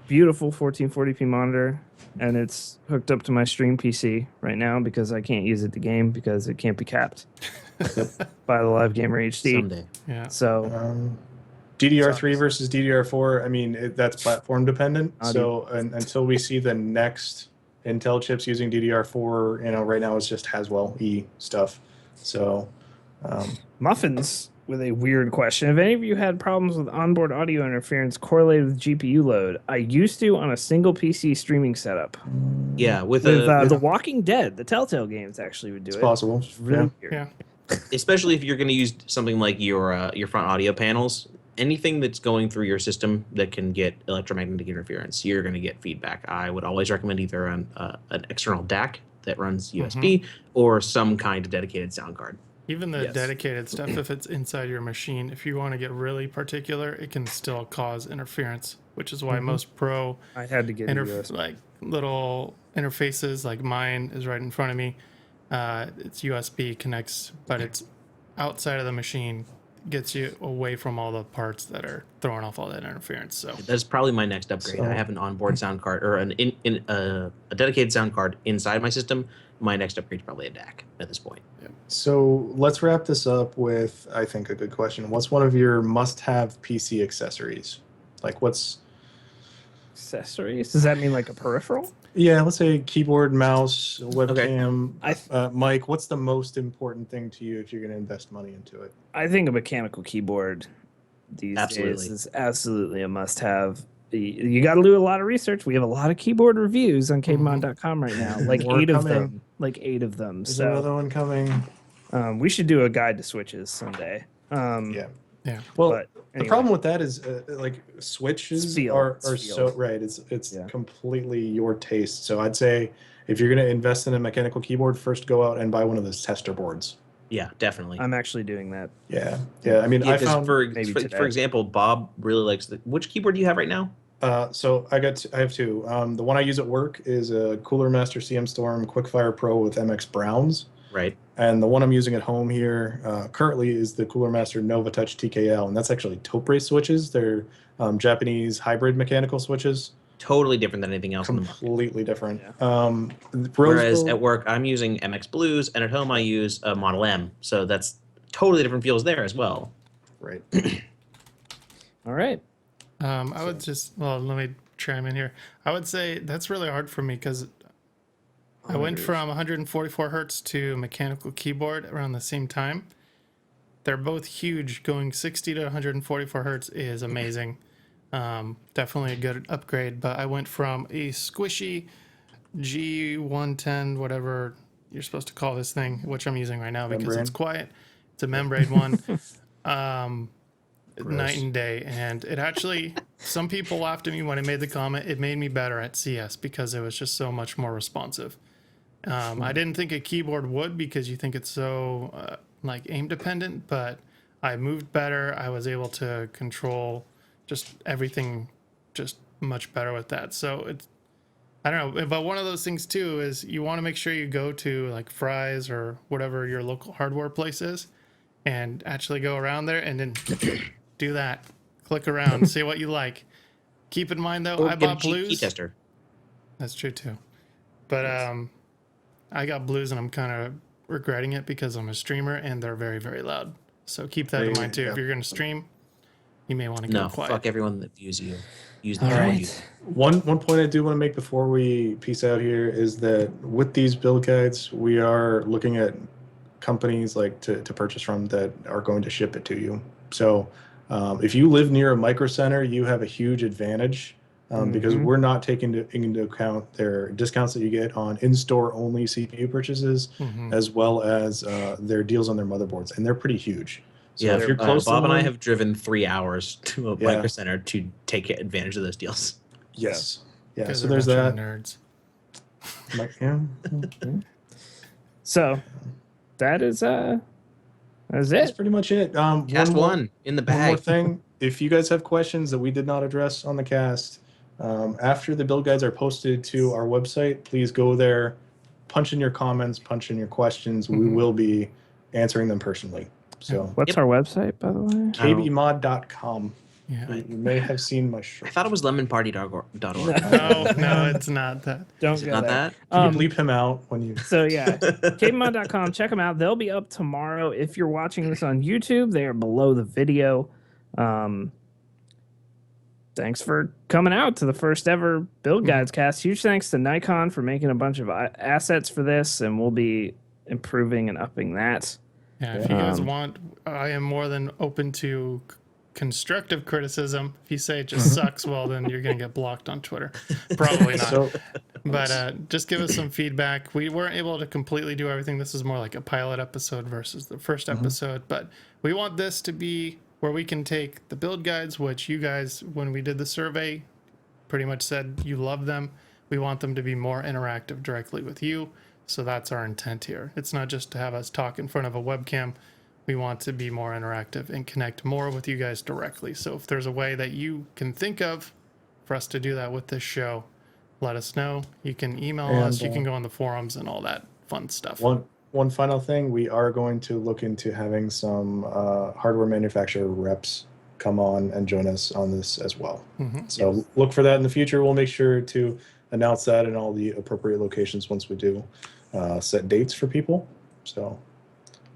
beautiful 1440p monitor, and it's hooked up to my stream PC right now because I can't use it to game because it can't be capped by the Live Gamer HD. Someday. yeah, So DDR3 versus DDR4, I mean, that's platform dependent. Audio. So until we see the next Intel chips using DDR4, right now it's just Haswell E stuff. So, Muffins with a weird question. Have any of you had problems with onboard audio interference correlated with GPU load? I used to on a single PC streaming setup. Yeah, with The Walking Dead, the Telltale games actually would do it's it. possible. It's really weird. yeah. especially if you're going to use something like your front audio panels, anything that's going through your system that can get electromagnetic interference, you're going to get feedback. I would always recommend either an external DAC that runs USB or some kind of dedicated sound card. Even the Yes. dedicated stuff, if it's inside your machine, if you want to get really particular, it can still cause interference, which is why most pro I had to get a USB. like little interfaces, like mine is right in front of me. It's USB connects, but it's outside of the machine, gets you away from all the parts that are throwing off all that interference. So That's probably my next upgrade. So- I have an onboard sound card or a dedicated sound card inside my system. My next upgrade is probably a DAC at this point. So let's wrap this up with, I think, a good question. What's one of your must-have PC accessories? Like what's, Accessories? Does that mean like a peripheral? let's say keyboard, mouse, webcam. I Mike, what's the most important thing to you if you're going to invest money into it? I think a mechanical keyboard these Absolutely. days is absolutely a must-have. You got to do a lot of research. We have a lot of keyboard reviews on KBMOD.com right now, like More 8 of coming. them. Like 8 of them. There's So another one coming. we should do a guide to switches someday. Yeah. yeah, Well, But the anyway. problem with that is like switches It's feel. are It's so feel. right. It's Yeah. completely your taste. So I'd say if you're going to invest in a mechanical keyboard, first go out and buy one of those tester boards. Yeah, definitely. I'm actually doing that. Yeah. I mean, Yeah, I 'cause found. maybe for today. example, Bob really likes which keyboard do you have right now? So I have two. The one I use at work is a Cooler Master CM Storm Quickfire Pro with MX Browns. Right. And the one I'm using at home here currently is the Cooler Master Nova Touch TKL, and that's actually taupe race switches. They're Japanese hybrid mechanical switches, Totally different than anything else in the market. completely different. Yeah. Whereas Rose at work, I'm using MX Blues, and at home, I use a Model M. So that's totally different feels there as well. right. All right. I would let me chime in here. I would say that's really hard for me because I went from 144 hertz to mechanical keyboard around the same time. They're both huge. Going 60 to 144 hertz is amazing. Definitely a good upgrade. But I went from a squishy G110, whatever you're supposed to call this thing, which I'm using right now because Membrane. it's quiet. It's a membrane one. Gross. Night and day. And it actually, some people laughed at me when I made the comment. It made me better at CS because it was just so much more responsive. I didn't think a keyboard would because you think it's so like aim dependent, but I moved better. I was able to control just everything just much better with that. So it's, I don't know, but one of those things too is you want to make sure you go to like Fry's or whatever your local hardware place is and actually go around there and then do that. Click around, see what you like. Keep in mind though, Or I get a bought cheap key blues. tester. That's true too. But I got blues and I'm kind of regretting it because I'm a streamer and they're very, very loud. So keep that in mind too. If you're going to stream, you may want to go quiet. Fuck everyone that views you. Use the All right. right. One point I do want to make before we peace out here is that with these build guides, we are looking at companies like to purchase from that are going to ship it to you. So if you live near a micro center, you have a huge advantage because we're not taking into account their discounts that you get on in-store only CPU purchases, as well as their deals on their motherboards, and they're pretty huge. So if you're close, Bob and I one- have driven 3 hours to a micro center to take advantage of those deals. Yes. Yeah. Because So they're a there's bunch that. of nerds. So that is that's That's it. pretty much it. Cast one in the One bag. more thing. If you guys have questions that we did not address on the cast, after the build guides are posted to our website, please go there, punch in your comments, punch in your questions. We will be answering them personally. So What's our website, by the way? kbmod.com. Yeah. You may have seen my shirt. I thought it was lemonparty.org. No, it's not that. Don't Is it go not there. that? Can you bleep him out when you? So yeah, KBMOD.com. Check them out. They'll be up tomorrow. If you're watching this on YouTube, they are below the video. Thanks for coming out to the first ever Build Guides cast. Huge thanks to Nikon for making a bunch of assets for this, and we'll be improving and upping that. Yeah, if you guys want, I am more than open to constructive criticism. If you say it just sucks, well, then you're going to get blocked on Twitter. Probably not. So But just give us some feedback. We weren't able to completely do everything. This is more like a pilot episode versus the first episode. But we want this to be where we can take the build guides, which you guys, when we did the survey, pretty much said you love them. We want them to be more interactive directly with you. So that's our intent here. It's not just to have us talk in front of a webcam. We want to be more interactive and connect more with you guys directly. So if there's a way that you can think of for us to do that with this show, let us know. You can email us. You can go on the forums and all that fun stuff. One final thing, we are going to look into having some hardware manufacturer reps come on and join us on this as well. So look for that in the future. We'll make sure to announce that in all the appropriate locations once we do set dates for people. So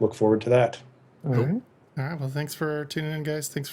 look forward to that. All right. All right. Well, thanks for tuning in, guys. Thanks